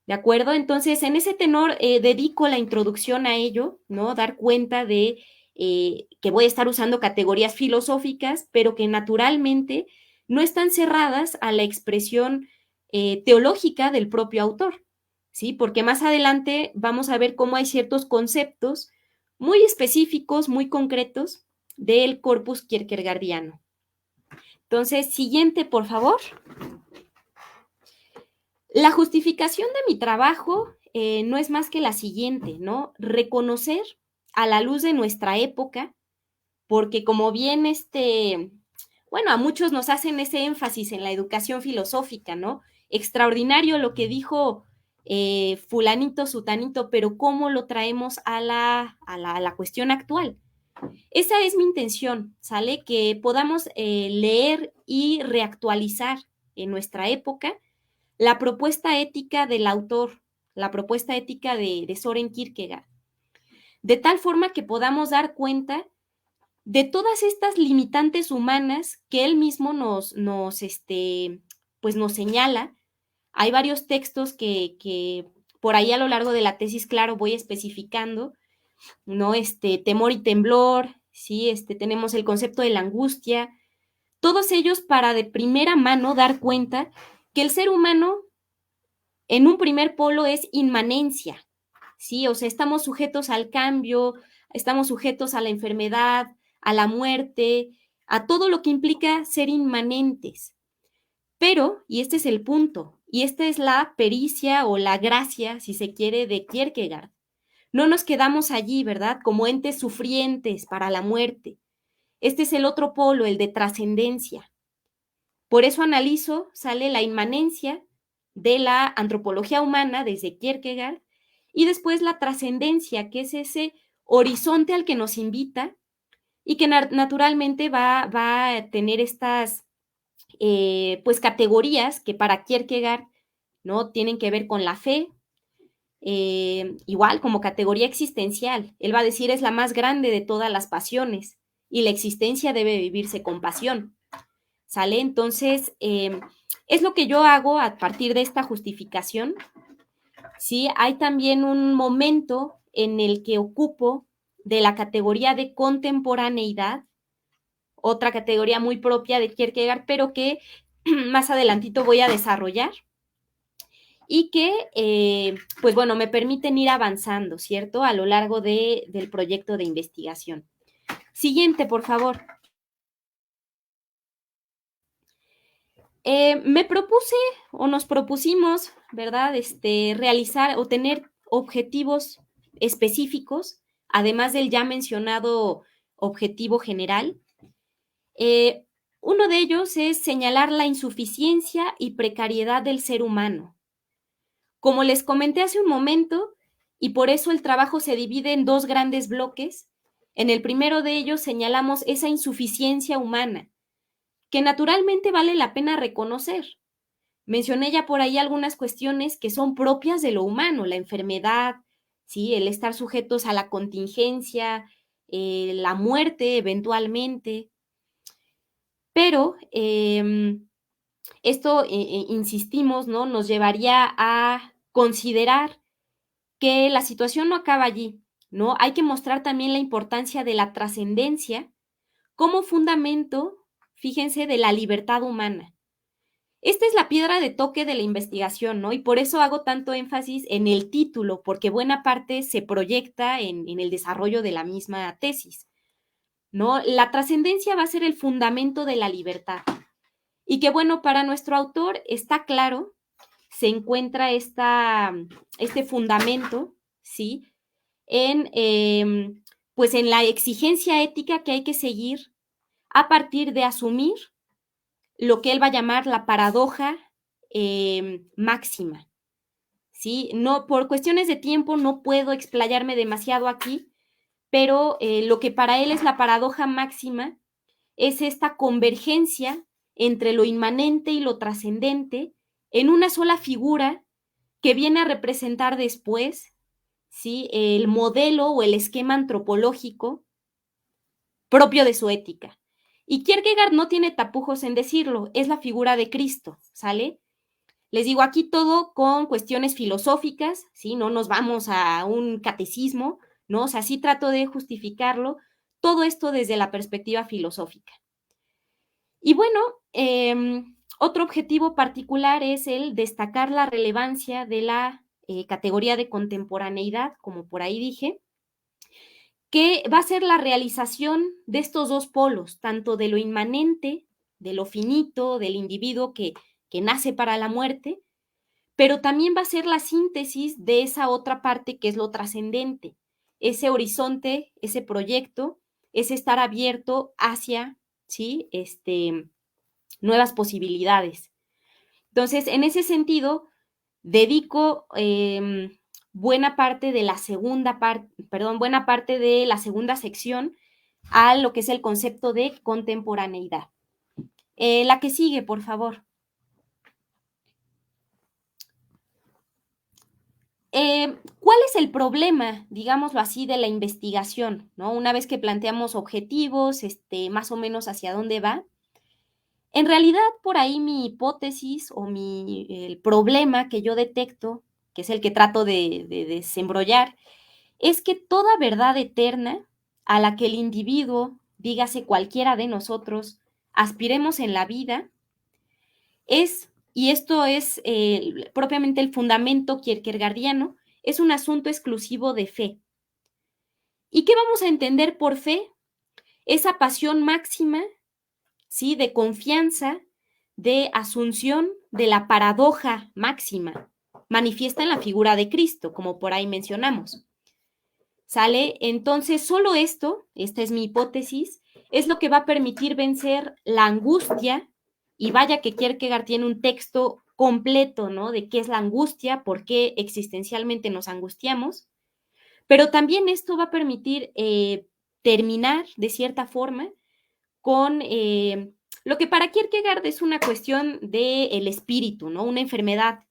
¿De acuerdo? Entonces, en ese tenor, dedico la introducción a ello, ¿no? Dar cuenta de que voy a estar usando categorías filosóficas, pero que naturalmente no están cerradas a la expresión teológica del propio autor, ¿sí? Porque más adelante vamos a ver cómo hay ciertos conceptos muy específicos, muy concretos del corpus kierkegaardiano. Entonces, siguiente, por favor. La justificación de mi trabajo no es más que la siguiente, ¿no? Reconocer a la luz de nuestra época, porque como bien bueno, a muchos nos hacen ese énfasis en la educación filosófica, ¿no? Extraordinario lo que dijo fulanito, sutanito, pero ¿cómo lo traemos a la cuestión actual? Esa es mi intención, ¿sale? Que podamos leer y reactualizar en nuestra época la propuesta ética del autor, la propuesta ética de Soren Kierkegaard, de tal forma que podamos dar cuenta de todas estas limitantes humanas que él mismo pues nos señala. Hay varios textos que por ahí a lo largo de la tesis, claro, voy especificando, ¿no? Temor y temblor, ¿sí? Tenemos el concepto de la angustia, todos ellos para de primera mano dar cuenta que el ser humano en un primer polo es inmanencia, ¿sí? O sea, estamos sujetos al cambio, estamos sujetos a la enfermedad, a la muerte, a todo lo que implica ser inmanentes. Pero, y este es el punto, y esta es la pericia o la gracia, si se quiere, de Kierkegaard. No nos quedamos allí, ¿verdad? Como entes sufrientes para la muerte. Este es el otro polo, el de trascendencia. Por eso analizo, sale la inmanencia de la antropología humana desde Kierkegaard y después la trascendencia, que es ese horizonte al que nos invita y que naturalmente va a tener estas pues categorías que para Kierkegaard no tienen que ver con la fe, igual como categoría existencial. Él va a decir es la más grande de todas las pasiones y la existencia debe vivirse con pasión. ¿Sale? Entonces, es lo que yo hago a partir de esta justificación. Sí, hay también un momento en el que ocupo de la categoría de contemporaneidad, otra categoría muy propia de Kierkegaard, pero que más adelantito voy a desarrollar y que, pues bueno, me permiten ir avanzando, ¿cierto? A lo largo del proyecto de investigación. Siguiente, por favor. Me propuse o nos propusimos, ¿verdad? Realizar o tener objetivos específicos, además del ya mencionado objetivo general. Uno de ellos es señalar la insuficiencia y precariedad del ser humano. Como les comenté hace un momento, y por eso el trabajo se divide en dos grandes bloques, en el primero de ellos señalamos esa insuficiencia humana, que naturalmente vale la pena reconocer. Mencioné ya por ahí algunas cuestiones que son propias de lo humano, la enfermedad, ¿sí? El estar sujetos a la contingencia, la muerte eventualmente. Pero esto, insistimos, ¿no? Nos llevaría a considerar que la situación no acaba allí, ¿no? Hay que mostrar también la importancia de la trascendencia como fundamento, fíjense, de la libertad humana. Esta es la piedra de toque de la investigación, ¿no? Y por eso hago tanto énfasis en el título, porque buena parte se proyecta en el desarrollo de la misma tesis, ¿no? La trascendencia va a ser el fundamento de la libertad. Y que bueno, para nuestro autor está claro, se encuentra este fundamento, ¿sí? Pues en la exigencia ética que hay que seguir a partir de asumir lo que él va a llamar la paradoja máxima, ¿sí? No, por cuestiones de tiempo no puedo explayarme demasiado aquí, pero lo que para él es la paradoja máxima es esta convergencia entre lo inmanente y lo trascendente en una sola figura que viene a representar después, ¿sí? El modelo o el esquema antropológico propio de su ética. Y Kierkegaard no tiene tapujos en decirlo, es la figura de Cristo, ¿sale? Les digo aquí todo con cuestiones filosóficas, ¿sí? No nos vamos a un catecismo, ¿no? O sea, sí trato de justificarlo, todo esto desde la perspectiva filosófica. Y bueno, otro objetivo particular es el destacar la relevancia de la categoría de contemporaneidad, como por ahí dije, que va a ser la realización de estos dos polos, tanto de lo inmanente, de lo finito, del individuo que nace para la muerte, pero también va a ser la síntesis de esa otra parte que es lo trascendente, ese horizonte, ese proyecto, es estar abierto hacia, ¿sí? Nuevas posibilidades. Entonces, en ese sentido, dedico buena parte de la segunda sección a lo que es el concepto de contemporaneidad. La que sigue, por favor. ¿Cuál es el problema, digámoslo así, de la investigación, ¿no? Una vez que planteamos objetivos, más o menos hacia dónde va. En realidad, por ahí mi hipótesis o el problema que yo detecto, que es el que trato de desembrollar, es que toda verdad eterna a la que el individuo, dígase cualquiera de nosotros, aspiremos en la vida, y esto es propiamente el fundamento kierkegaardiano, es un asunto exclusivo de fe. ¿Y qué vamos a entender por fe? Esa pasión máxima, ¿sí? De confianza, de asunción de la paradoja máxima, manifiesta en la figura de Cristo, como por ahí mencionamos. ¿Sale? Entonces, solo esto, esta es mi hipótesis, es lo que va a permitir vencer la angustia, y vaya que Kierkegaard tiene un texto completo, ¿no? De qué es la angustia, por qué existencialmente nos angustiamos, pero también esto va a permitir terminar, de cierta forma, con lo que para Kierkegaard es una cuestión del espíritu, ¿no? Una enfermedad,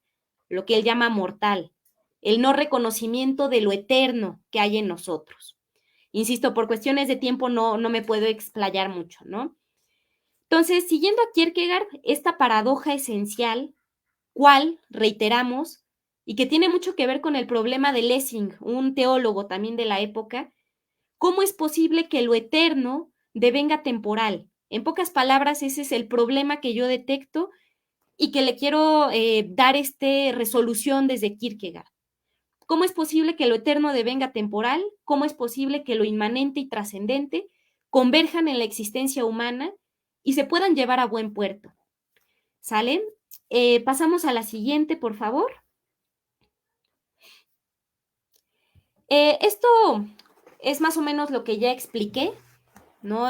lo que él llama mortal, el no reconocimiento de lo eterno que hay en nosotros. Insisto, por cuestiones de tiempo no me puedo explayar mucho, ¿no? Entonces, siguiendo a Kierkegaard, esta paradoja esencial, cual, reiteramos, y que tiene mucho que ver con el problema de Lessing, un teólogo también de la época, ¿cómo es posible que lo eterno devenga temporal? En pocas palabras, ese es el problema que yo detecto y que le quiero dar resolución desde Kierkegaard. ¿Cómo es posible que lo eterno devenga temporal? ¿Cómo es posible que lo inmanente y trascendente converjan en la existencia humana y se puedan llevar a buen puerto? ¿Sale? Pasamos a la siguiente, por favor. Esto es más o menos lo que ya expliqué, ¿no?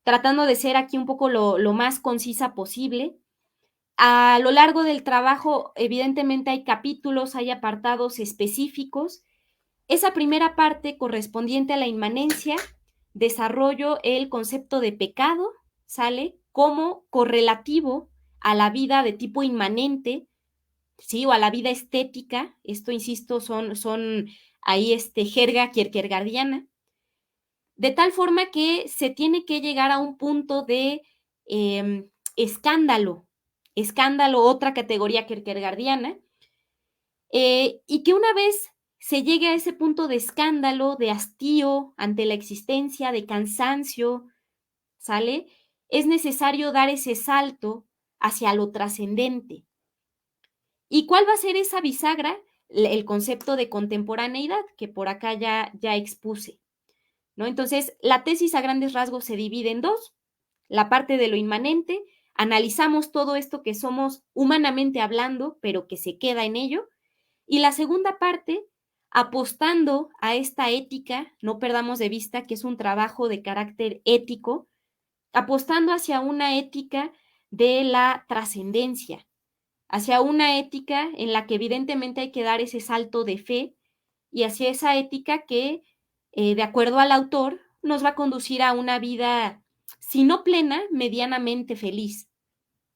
Tratando de ser aquí un poco lo más concisa posible. A lo largo del trabajo, evidentemente hay capítulos, hay apartados específicos. Esa primera parte correspondiente a la inmanencia, desarrollo el concepto de pecado, ¿sale? Como correlativo a la vida de tipo inmanente, ¿sí? O a la vida estética. Esto, insisto, son ahí jerga kierkegaardiana. De tal forma que se tiene que llegar a un punto de escándalo, otra categoría kierkegaardiana, y que una vez se llegue a ese punto de escándalo, de hastío ante la existencia, de cansancio, ¿sale? Es necesario dar ese salto hacia lo trascendente. ¿Y cuál va a ser esa bisagra? El concepto de contemporaneidad, que por acá ya expuse, ¿no? Entonces, la tesis a grandes rasgos se divide en dos. La parte de lo inmanente, analizamos todo esto que somos humanamente hablando, pero que se queda en ello. Y la segunda parte, apostando a esta ética, no perdamos de vista que es un trabajo de carácter ético, apostando hacia una ética de la trascendencia, hacia una ética en la que evidentemente hay que dar ese salto de fe y hacia esa ética que, de acuerdo al autor, nos va a conducir a una vida, si no plena, medianamente feliz,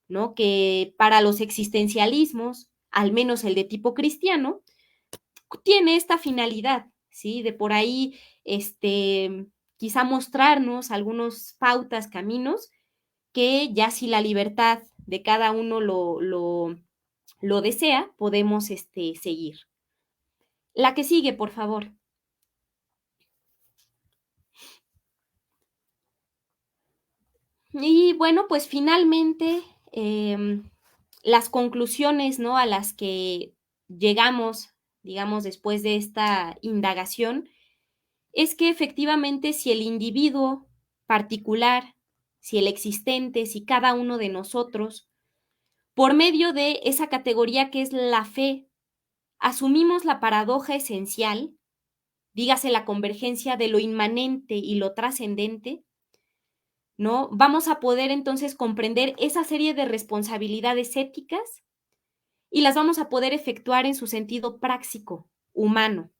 ¿no? Que para los existencialismos, al menos el de tipo cristiano, tiene esta finalidad, ¿sí? De por ahí, quizá mostrarnos algunos pautas, caminos, que ya si la libertad de cada uno lo desea, podemos seguir. La que sigue, por favor. Y bueno, pues finalmente, las conclusiones, ¿no? A las que llegamos, digamos, después de esta indagación, es que efectivamente si el individuo particular, si el existente, si cada uno de nosotros, por medio de esa categoría que es la fe, asumimos la paradoja esencial, dígase la convergencia de lo inmanente y lo trascendente, ¿no? Vamos a poder entonces comprender esa serie de responsabilidades éticas y las vamos a poder efectuar en su sentido práctico, humano.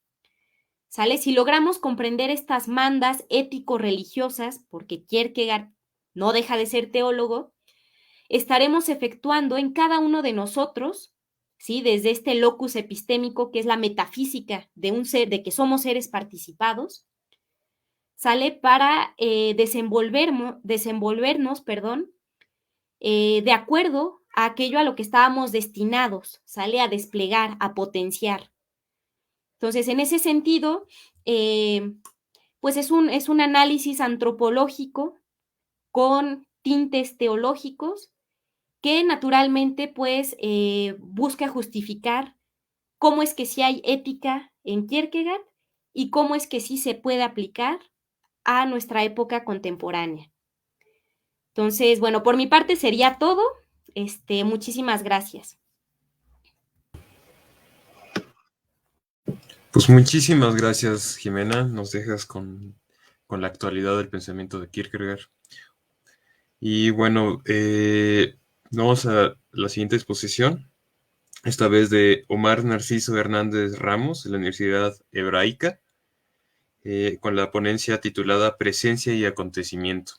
¿Sale? Si logramos comprender estas mandas ético-religiosas, porque Kierkegaard no deja de ser teólogo, estaremos efectuando en cada uno de nosotros, ¿sí? Desde este locus epistémico, que es la metafísica de un ser, de que somos seres participados, ¿sale? Para desenvolvernos, perdón, de acuerdo a aquello a lo que estábamos destinados, ¿sale? A desplegar, a potenciar. Entonces, en ese sentido, pues es un análisis antropológico con tintes teológicos que naturalmente pues busca justificar cómo es que sí hay ética en Kierkegaard y cómo es que sí se puede aplicar a nuestra época contemporánea. Entonces, bueno, por mi parte sería todo. Muchísimas gracias. Pues muchísimas gracias, Jimena. Nos dejas con la actualidad del pensamiento de Kierkegaard. Y bueno, vamos a la siguiente exposición, esta vez de Omar Narciso Hernández Ramos, de la Universidad Hebraica, con la ponencia titulada Presencia y Acontecimiento.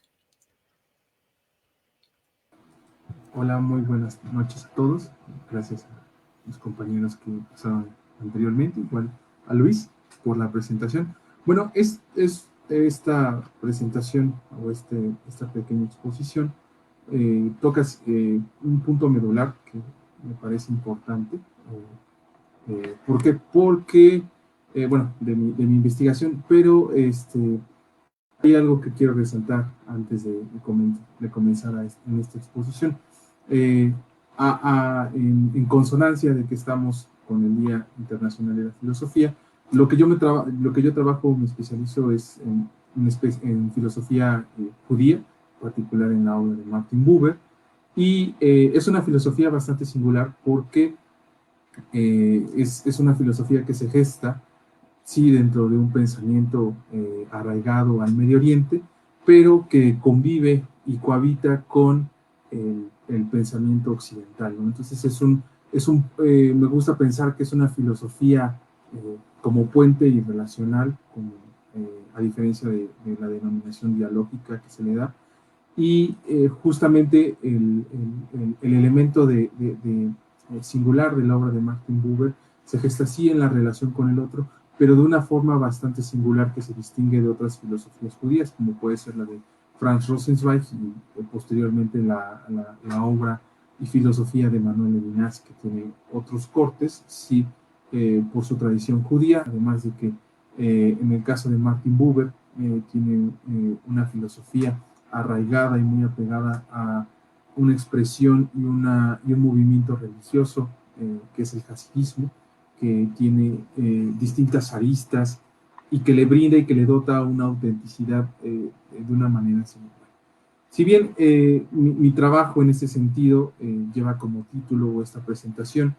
Hola, muy buenas noches a todos. Gracias a los compañeros que pasaron anteriormente, igual a Luis por la presentación. Bueno, esta presentación o esta pequeña exposición tocas un punto medular que me parece importante. ¿Por qué? Porque, bueno, de mi investigación, pero hay algo que quiero resaltar antes de comenzar en esta exposición. En consonancia de que estamos con el Día Internacional de la Filosofía, lo que yo trabajo, me especializo es en filosofía judía, en particular en la obra de Martin Buber, y es una filosofía bastante singular porque es una filosofía que se gesta, sí, dentro de un pensamiento arraigado al Medio Oriente, pero que convive y cohabita con el pensamiento occidental, ¿no? Entonces me gusta pensar que es una filosofía como puente y relacional, como, a diferencia de la denominación dialógica que se le da, y justamente el elemento de singular de la obra de Martin Buber se gesta sí en la relación con el otro, pero de una forma bastante singular que se distingue de otras filosofías judías, como puede ser la de Franz Rosenzweig y posteriormente la obra y filosofía de Manuel Levinas, que tiene otros cortes, sí, por su tradición judía, además de que en el caso de Martin Buber tiene una filosofía arraigada y muy apegada a una expresión y un movimiento religioso que es el hasidismo, que tiene distintas aristas y que le brinda y que le dota una autenticidad de una manera singular. Si bien mi trabajo en este sentido lleva como título esta presentación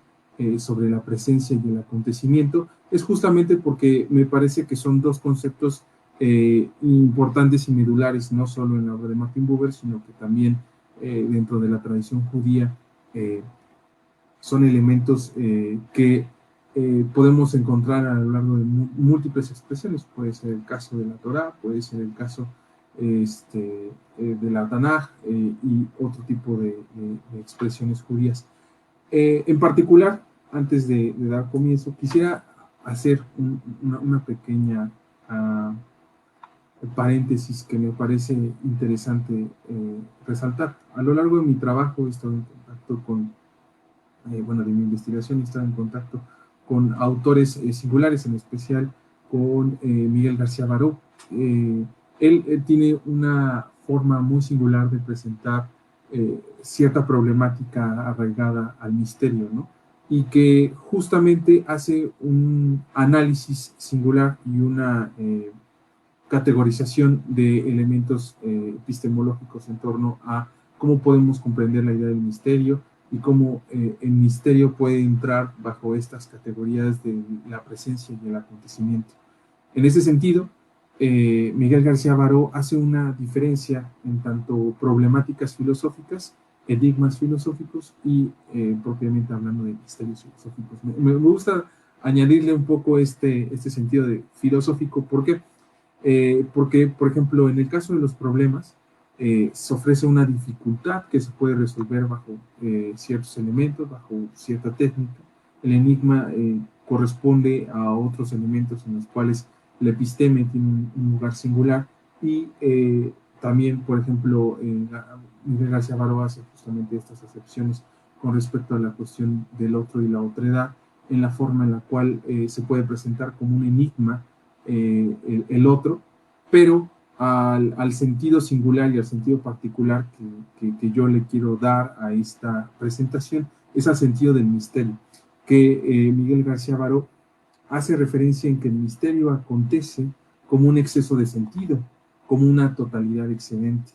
sobre la presencia y el acontecimiento, es justamente porque me parece que son dos conceptos importantes y medulares, no solo en la obra de Martin Buber, sino que también dentro de la tradición judía son elementos que podemos encontrar a lo largo de múltiples expresiones. Puede ser el caso de la Torá, puede ser el caso de la Tanaj y otro tipo de expresiones judías. En particular, antes de dar comienzo, quisiera hacer una pequeña paréntesis que me parece interesante resaltar. A lo largo de mi trabajo he estado en contacto con, de mi investigación he estado en contacto con autores singulares, en especial con Miguel García Baró. Él tiene una forma muy singular de presentar cierta problemática arraigada al misterio, ¿no? Y que justamente hace un análisis singular y una categorización de elementos epistemológicos en torno a cómo podemos comprender la idea del misterio y cómo el misterio puede entrar bajo estas categorías de la presencia y el acontecimiento. En ese sentido, Miguel García Baró hace una diferencia en tanto problemáticas filosóficas, enigmas filosóficos y propiamente hablando de misterios filosóficos. Me gusta añadirle un poco este sentido de filosófico, porque, por ejemplo, en el caso de los problemas, se ofrece una dificultad que se puede resolver bajo ciertos elementos, bajo cierta técnica. El enigma corresponde a otros elementos en los cuales la episteme tiene un lugar singular y también, por ejemplo, Miguel García Baró hace justamente estas acepciones con respecto a la cuestión del otro y la otredad, en la forma en la cual se puede presentar como un enigma el otro, pero al sentido singular y al sentido particular que yo le quiero dar a esta presentación es al sentido del misterio, que Miguel García Baró hace referencia en que el misterio acontece como un exceso de sentido, como una totalidad excedente,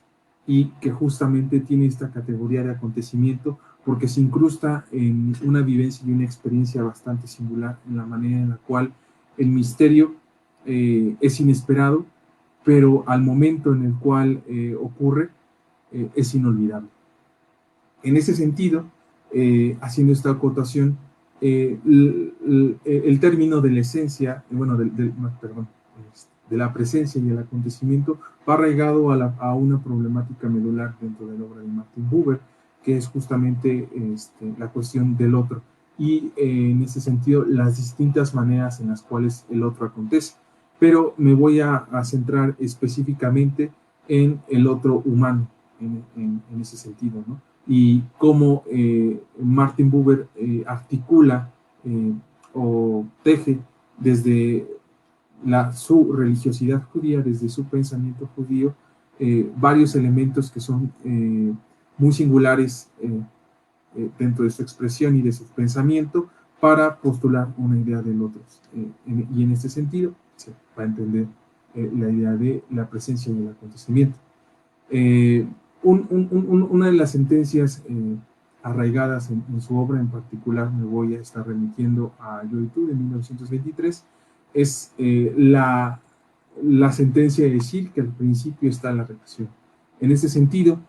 y que justamente tiene esta categoría de acontecimiento porque se incrusta en una vivencia y una experiencia bastante singular en la manera en la cual el misterio es inesperado, pero al momento en el cual ocurre es inolvidable. En ese sentido, haciendo esta acotación, el término de la esencia, de la presencia y el acontecimiento va arraigado a una problemática medular dentro de la obra de Martin Buber, que es justamente la cuestión del otro y en ese sentido las distintas maneras en las cuales el otro acontece. Pero me voy a centrar específicamente en el otro humano, en ese sentido, ¿no? Y cómo Martin Buber articula o teje desde su religiosidad judía, desde su pensamiento judío, varios elementos que son muy singulares dentro de su expresión y de su pensamiento para postular una idea del otro. Y en este sentido se va a entender la idea de la presencia y el acontecimiento. Una de las sentencias arraigadas en su obra en particular, me voy a estar remitiendo a Joy Tu de 1923, es la sentencia de decir que al principio está la relación. En ese sentido,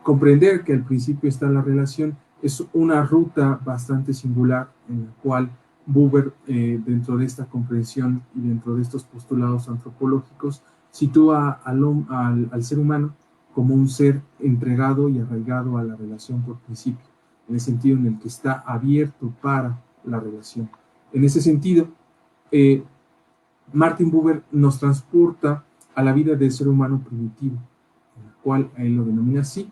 comprender que al principio está la relación es una ruta bastante singular en la cual Buber, dentro de esta comprensión y dentro de estos postulados antropológicos, sitúa al ser humano como un ser entregado y arraigado a la relación por principio. en el sentido en el que está abierto para la relación. En ese sentido, Martin Buber nos transporta a la vida del ser humano primitivo, en la cual él lo denomina así: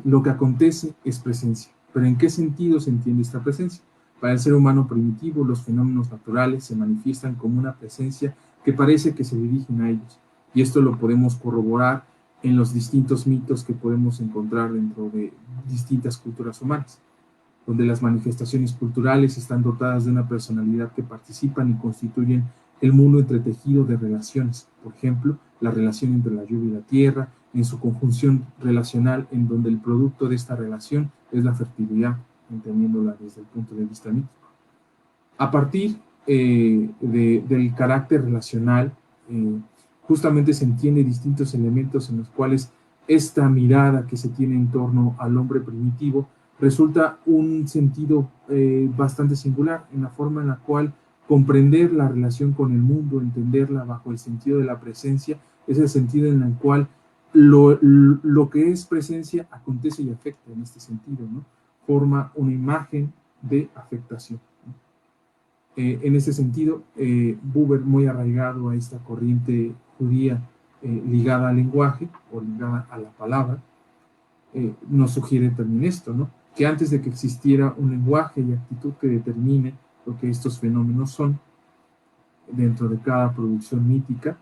lo que acontece es presencia. Pero ¿en qué sentido se entiende esta presencia? Para el ser humano primitivo, los fenómenos naturales se manifiestan como una presencia que parece que se dirigen a ellos. Y esto lo podemos corroborar en los distintos mitos que podemos encontrar dentro de distintas culturas humanas, donde las manifestaciones culturales están dotadas de una personalidad que participan y constituyen el mundo entretejido de relaciones. Por ejemplo, la relación entre la lluvia y la tierra, en su conjunción relacional, en donde el producto de esta relación es la fertilidad, entendiéndola desde el punto de vista mítico. A partir del carácter relacional, justamente se entiende distintos elementos en los cuales esta mirada que se tiene en torno al hombre primitivo resulta un sentido bastante singular en la forma en la cual comprender la relación con el mundo, entenderla bajo el sentido de la presencia, es el sentido en el cual lo que es presencia acontece y afecta en este sentido, ¿no? Forma una imagen de afectación. En ese sentido, Buber, muy arraigado a esta corriente judía ligada al lenguaje o ligada a la palabra, nos sugiere también esto, ¿no? Que antes de que existiera un lenguaje y actitud que determine lo que estos fenómenos son, dentro de cada producción mítica,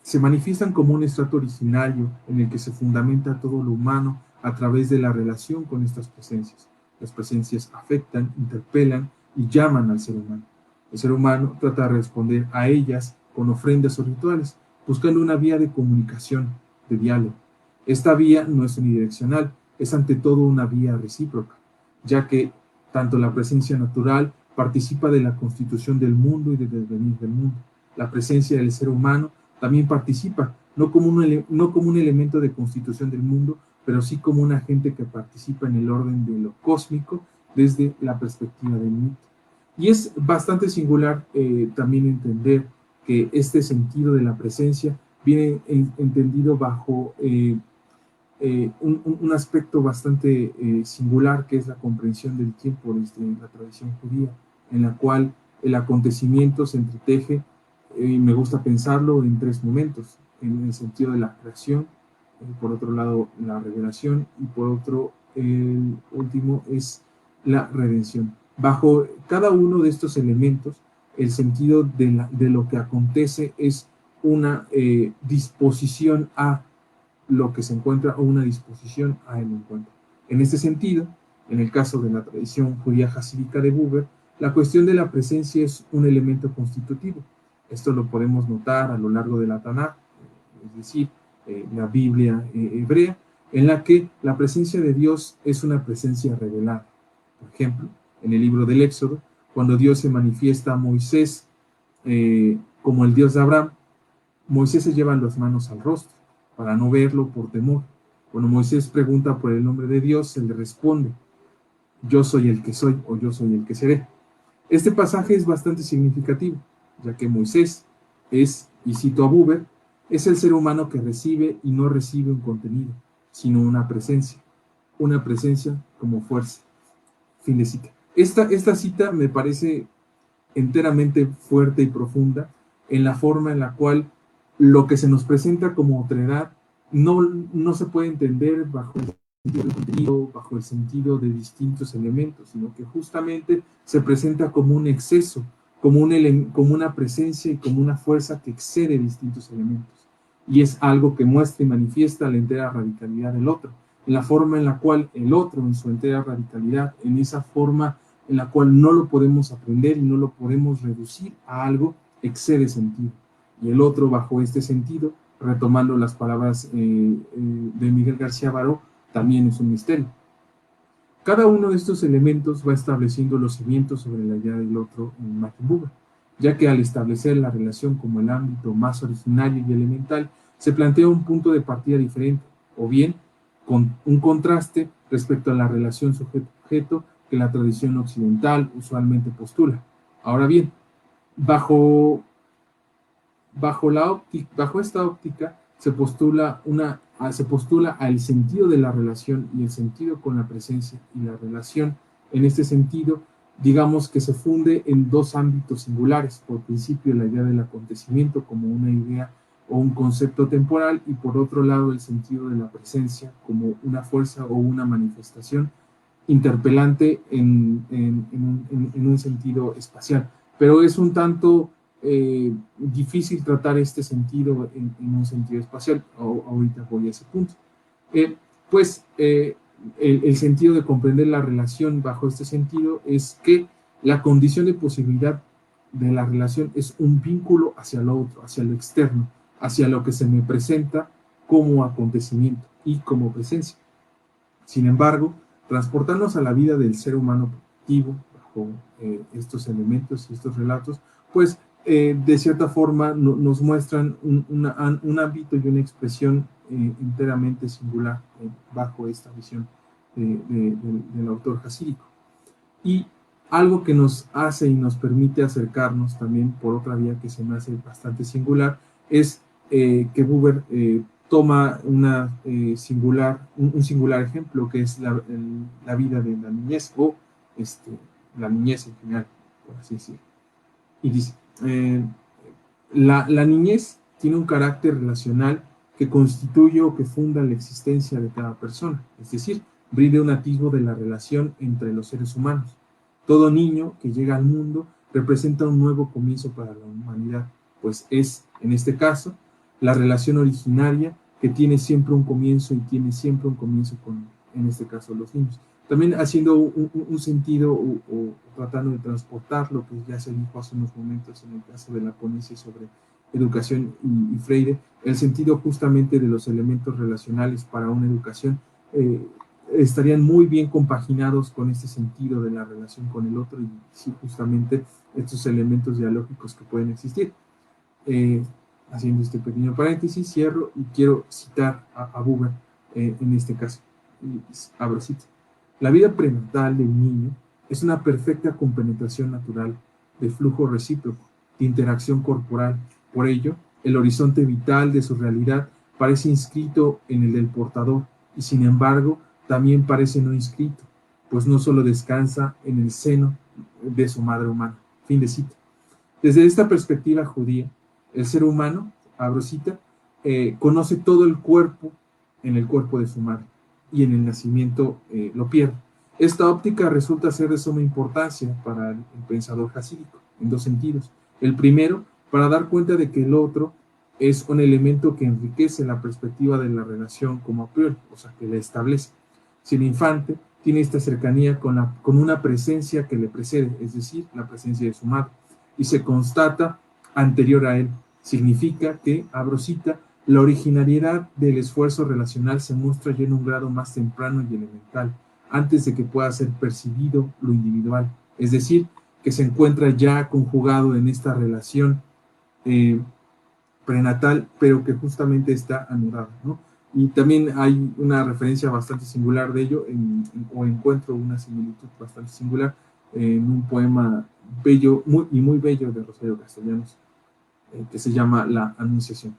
se manifiestan como un estrato originario en el que se fundamenta todo lo humano a través de la relación con estas presencias. Las presencias afectan, interpelan y llaman al ser humano. El ser humano trata de responder a ellas con ofrendas o rituales, buscando una vía de comunicación, de diálogo. Esta vía no es unidireccional, es ante todo una vía recíproca, ya que tanto la presencia natural participa de la constitución del mundo y del devenir del mundo. La presencia del ser humano también participa, no como un elemento de constitución del mundo, pero sí como un agente que participa en el orden de lo cósmico desde la perspectiva del mito. Y es bastante singular también entender que este sentido de la presencia viene entendido bajo un aspecto bastante singular, que es la comprensión del tiempo desde la tradición judía, en la cual el acontecimiento se entreteje, y me gusta pensarlo en tres momentos: en el sentido de la creación, por otro lado la revelación, y por otro, el último es la redención. Bajo cada uno de estos elementos, el sentido de lo que acontece es una disposición a lo que se encuentra o una disposición a el encuentro. En este sentido, en el caso de la tradición judía jasídica de Buber, la cuestión de la presencia es un elemento constitutivo. Esto lo podemos notar a lo largo de la Tanaj, es decir, la Biblia hebrea, en la que la presencia de Dios es una presencia revelada. Por ejemplo, en el libro del Éxodo, cuando Dios se manifiesta a Moisés como el Dios de Abraham, Moisés se lleva las manos al rostro para no verlo por temor. Cuando Moisés pregunta por el nombre de Dios, se le responde: yo soy el que soy, o yo soy el que seré. Este pasaje es bastante significativo, ya que Moisés es, y cito a Buber, es el ser humano que recibe y no recibe un contenido, sino una presencia como fuerza. Fin de cita. Esta cita me parece enteramente fuerte y profunda en la forma en la cual lo que se nos presenta como otredad no se puede entender bajo el sentido del contenido, bajo el sentido de distintos elementos, sino que justamente se presenta como un exceso, como una presencia y como una fuerza que excede distintos elementos. Y es algo que muestra y manifiesta la entera radicalidad del otro, en la forma en la cual el otro, en su entera radicalidad, en esa forma en la cual no lo podemos aprender y no lo podemos reducir a algo, excede sentido. Y el otro, bajo este sentido, retomando las palabras de Miguel García Baró, también es un misterio. Cada uno de estos elementos va estableciendo los cimientos sobre la idea del otro en Martin Buber, ya que al establecer la relación como el ámbito más originario y elemental, se plantea un punto de partida diferente, o bien con un contraste respecto a la relación sujeto-objeto que la tradición occidental usualmente postula. Ahora bien, bajo esta óptica se postula una se postula al sentido de la relación y el sentido con la presencia y la relación. En este sentido, digamos que se funde en dos ámbitos singulares. Por principio, la idea del acontecimiento como una idea o un concepto temporal, y por otro lado el sentido de la presencia como una fuerza o una manifestación interpelante en un sentido espacial. Pero es un tanto difícil tratar este sentido en un sentido espacial. Ahorita voy a ese punto. El sentido de comprender la relación bajo este sentido es que la condición de posibilidad de la relación es un vínculo hacia lo otro, hacia lo externo, hacia lo que se me presenta como acontecimiento y como presencia. Sin embargo, transportarnos a la vida del ser humano activo bajo estos elementos y estos relatos, pues de cierta forma nos muestran un ámbito y una expresión enteramente singular bajo esta visión del autor jasídico. Y algo que nos hace y nos permite acercarnos también por otra vía que se me hace bastante singular es que Buber toma un singular ejemplo que es la vida de la niñez o la niñez en general, por así decirlo. Y dice, la niñez tiene un carácter relacional que constituye o que funda la existencia de cada persona, es decir, brinda un atisbo de la relación entre los seres humanos. Todo niño que llega al mundo representa un nuevo comienzo para la humanidad, pues es, en este caso, la relación originaria que tiene siempre un comienzo y tiene siempre un comienzo con, en este caso, los niños. También haciendo un sentido o tratando de transportar lo que ya se dijo hace unos momentos en el caso de la ponencia sobre educación y Freire, el sentido justamente de los elementos relacionales para una educación estarían muy bien compaginados con este sentido de la relación con el otro y sí, justamente estos elementos dialógicos que pueden existir. Haciendo este pequeño paréntesis, cierro y quiero citar a Buber en este caso. Abro cita. La vida prenatal del niño es una perfecta compenetración natural de flujo recíproco, de interacción corporal. Por ello, el horizonte vital de su realidad parece inscrito en el del portador y sin embargo también parece no inscrito, pues no solo descansa en el seno de su madre humana. Fin de cita. Desde esta perspectiva judía, el ser humano, abro cita, conoce todo el cuerpo en el cuerpo de su madre y en el nacimiento lo pierde. Esta óptica resulta ser de suma importancia para el pensador jasídico, en dos sentidos. El primero, para dar cuenta de que el otro es un elemento que enriquece la perspectiva de la relación como a priori, o sea, que la establece. Si el infante tiene esta cercanía con una presencia que le precede, es decir, la presencia de su madre, y se constata anterior a él, significa que, abro cita, la originalidad del esfuerzo relacional se muestra ya en un grado más temprano y elemental, antes de que pueda ser percibido lo individual, es decir, que se encuentra ya conjugado en esta relación prenatal, pero que justamente está anudado, ¿no? Y también hay una referencia bastante singular de ello, o encuentro una similitud bastante singular en un poema bello, muy bello de Rosario Castellanos, que se llama La Anunciación.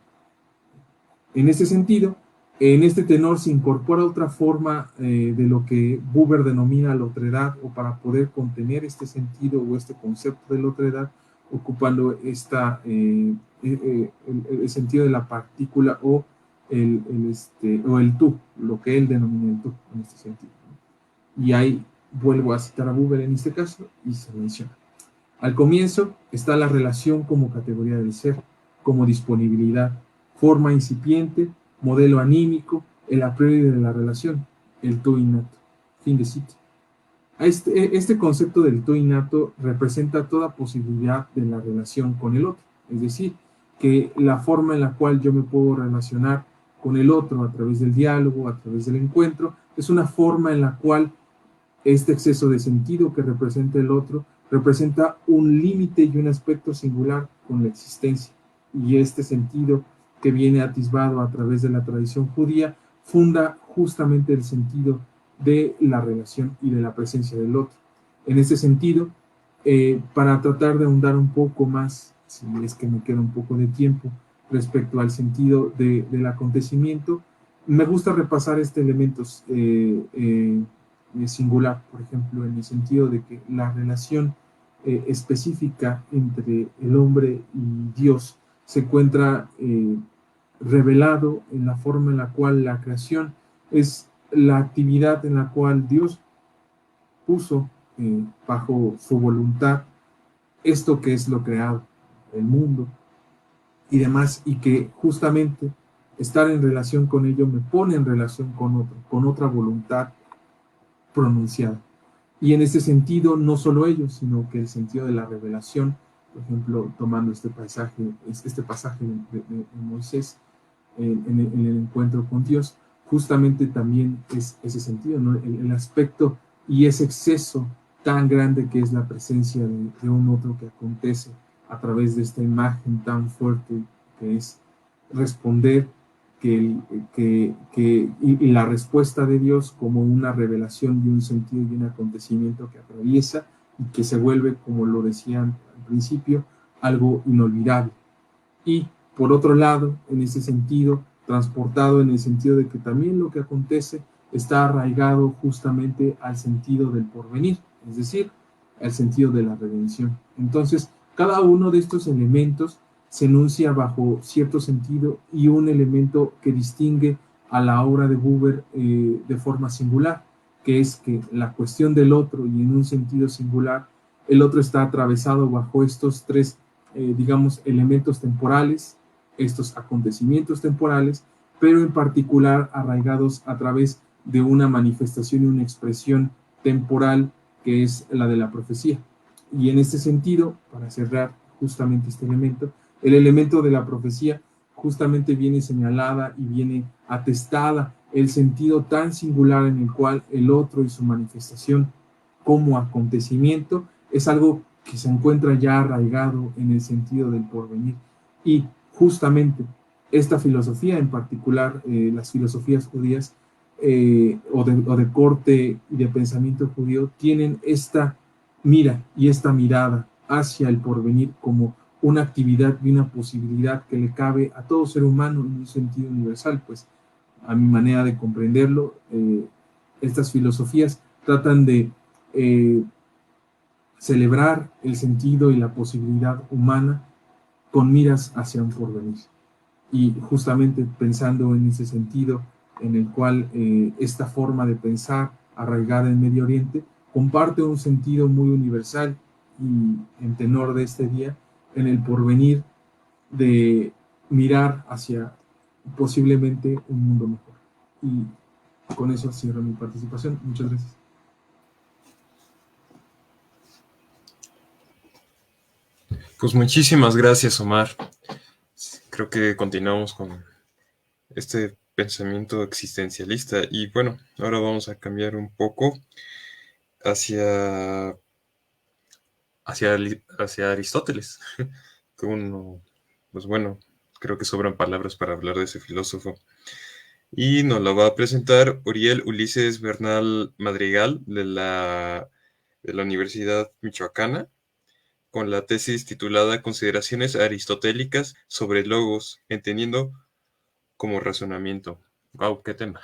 En este sentido, en este tenor se incorpora otra forma de lo que Buber denomina la otredad, o para poder contener este sentido o este concepto de la otredad, ocupando el sentido de la partícula o el tú, lo que él denomina el tú en este sentido. Y ahí vuelvo a citar a Buber en este caso y se menciona. Al comienzo está la relación como categoría del ser, como disponibilidad, forma incipiente, modelo anímico, el a priori de la relación, el tú innato. Fin de cita. Este concepto del tú innato representa toda posibilidad de la relación con el otro, es decir, que la forma en la cual yo me puedo relacionar con el otro a través del diálogo, a través del encuentro, es una forma en la cual este exceso de sentido que representa el otro representa un límite y un aspecto singular con la existencia. Y este sentido que viene atisbado a través de la tradición judía funda justamente el sentido de la relación y de la presencia del otro. En ese sentido, para tratar de ahondar un poco más, si es que me queda un poco de tiempo, respecto al sentido del acontecimiento, Me gusta repasar este elemento singular, por ejemplo, en el sentido de que la relación específica entre el hombre y Dios se encuentra revelado en la forma en la cual la creación es la actividad en la cual Dios puso bajo su voluntad esto que es lo creado, el mundo y demás, y que justamente estar en relación con ello me pone en relación con otro, con otra voluntad pronunciada. Y en ese sentido, no solo ello, sino que el sentido de la revelación, por ejemplo, tomando este pasaje de Moisés en el encuentro con Dios, justamente también es ese sentido, ¿no? El aspecto y ese exceso tan grande que es la presencia de un otro que acontece a través de esta imagen tan fuerte que es responder y la respuesta de Dios como una revelación y un sentido y un acontecimiento que atraviesa y que se vuelve, como lo decían al principio, algo inolvidable. Y por otro lado, en ese sentido, transportado en el sentido de que también lo que acontece está arraigado justamente al sentido del porvenir, es decir, al sentido de la redención. Entonces, cada uno de estos elementos se enuncia bajo cierto sentido y un elemento que distingue a la obra de Buber de forma singular, que es que la cuestión del otro y en un sentido singular, el otro está atravesado bajo estos tres digamos, elementos temporales, estos acontecimientos temporales, pero en particular arraigados a través de una manifestación y una expresión temporal que es la de la profecía. Y en este sentido, para cerrar justamente este elemento, el elemento de la profecía justamente viene señalada y viene atestada el sentido tan singular en el cual el otro y su manifestación como acontecimiento es algo que se encuentra ya arraigado en el sentido del porvenir. Y justamente esta filosofía, en particular las filosofías judías o de corte y de pensamiento judío, tienen esta mira y esta mirada hacia el porvenir como una actividad y una posibilidad que le cabe a todo ser humano en un sentido universal. Pues a mi manera de comprenderlo, estas filosofías tratan de celebrar el sentido y la posibilidad humana con miras hacia un porvenir. Y justamente pensando en ese sentido en el cual esta forma de pensar arraigada en Medio Oriente comparte un sentido muy universal y en tenor de este día en el porvenir de mirar hacia posiblemente un mundo mejor. Y con eso cierro mi participación. Muchas gracias. Pues muchísimas gracias, Omar. Creo que continuamos con este pensamiento existencialista y bueno, ahora vamos a cambiar un poco hacia, hacia Aristóteles. Que uno, pues bueno, creo que sobran palabras para hablar de ese filósofo. Y nos lo va a presentar Uriel Ulises Bernal Madrigal de la Universidad Michoacana, con la tesis titulada Consideraciones aristotélicas sobre logos, entendiendo como razonamiento. Wow, qué tema.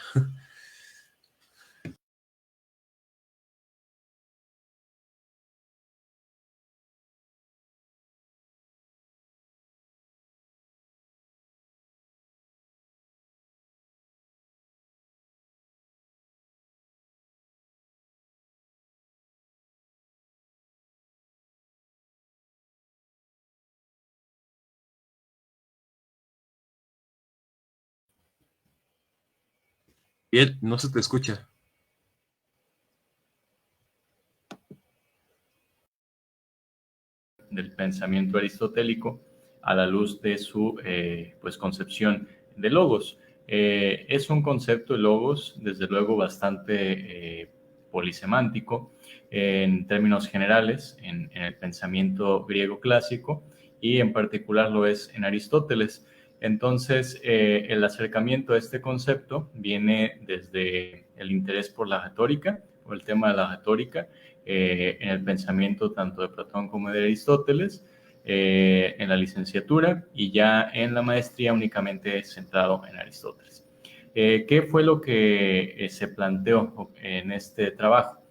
Uriel, no se te escucha. Del pensamiento aristotélico a la luz de su pues concepción de logos. Es un concepto de logos, desde luego, bastante polisemántico en términos generales en el pensamiento griego clásico y en particular lo es en Aristóteles. Entonces, el acercamiento a este concepto viene desde el interés por la retórica, o el tema de la retórica, en el pensamiento tanto de Platón como de Aristóteles, en la licenciatura y ya en la maestría únicamente centrado en Aristóteles. ¿Qué fue lo que se planteó en este trabajo?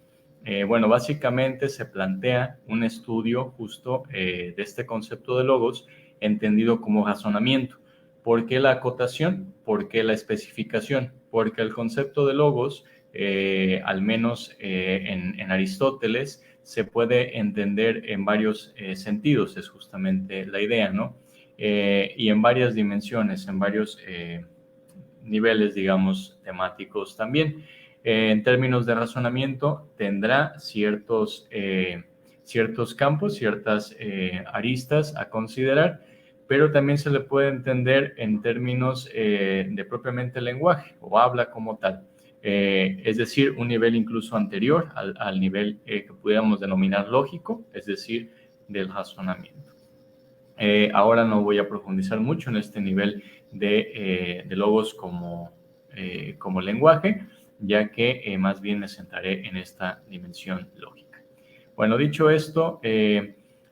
Bueno, básicamente se plantea un estudio justo de este concepto de logos entendido como razonamiento. ¿Por qué la acotación? ¿Por qué la especificación? Porque el concepto de logos, al menos en Aristóteles, se puede entender en varios sentidos, es justamente la idea, ¿no? Y en varias dimensiones, en varios niveles, digamos, temáticos también. En términos de razonamiento, tendrá ciertos campos, ciertas aristas a considerar, pero también se le puede entender en términos de propiamente lenguaje o habla como tal. Es decir, un nivel incluso anterior al nivel que pudiéramos denominar lógico, es decir, del razonamiento. Ahora no voy a profundizar mucho en este nivel de logos como lenguaje, ya que más bien me centraré en esta dimensión lógica. Bueno, dicho esto,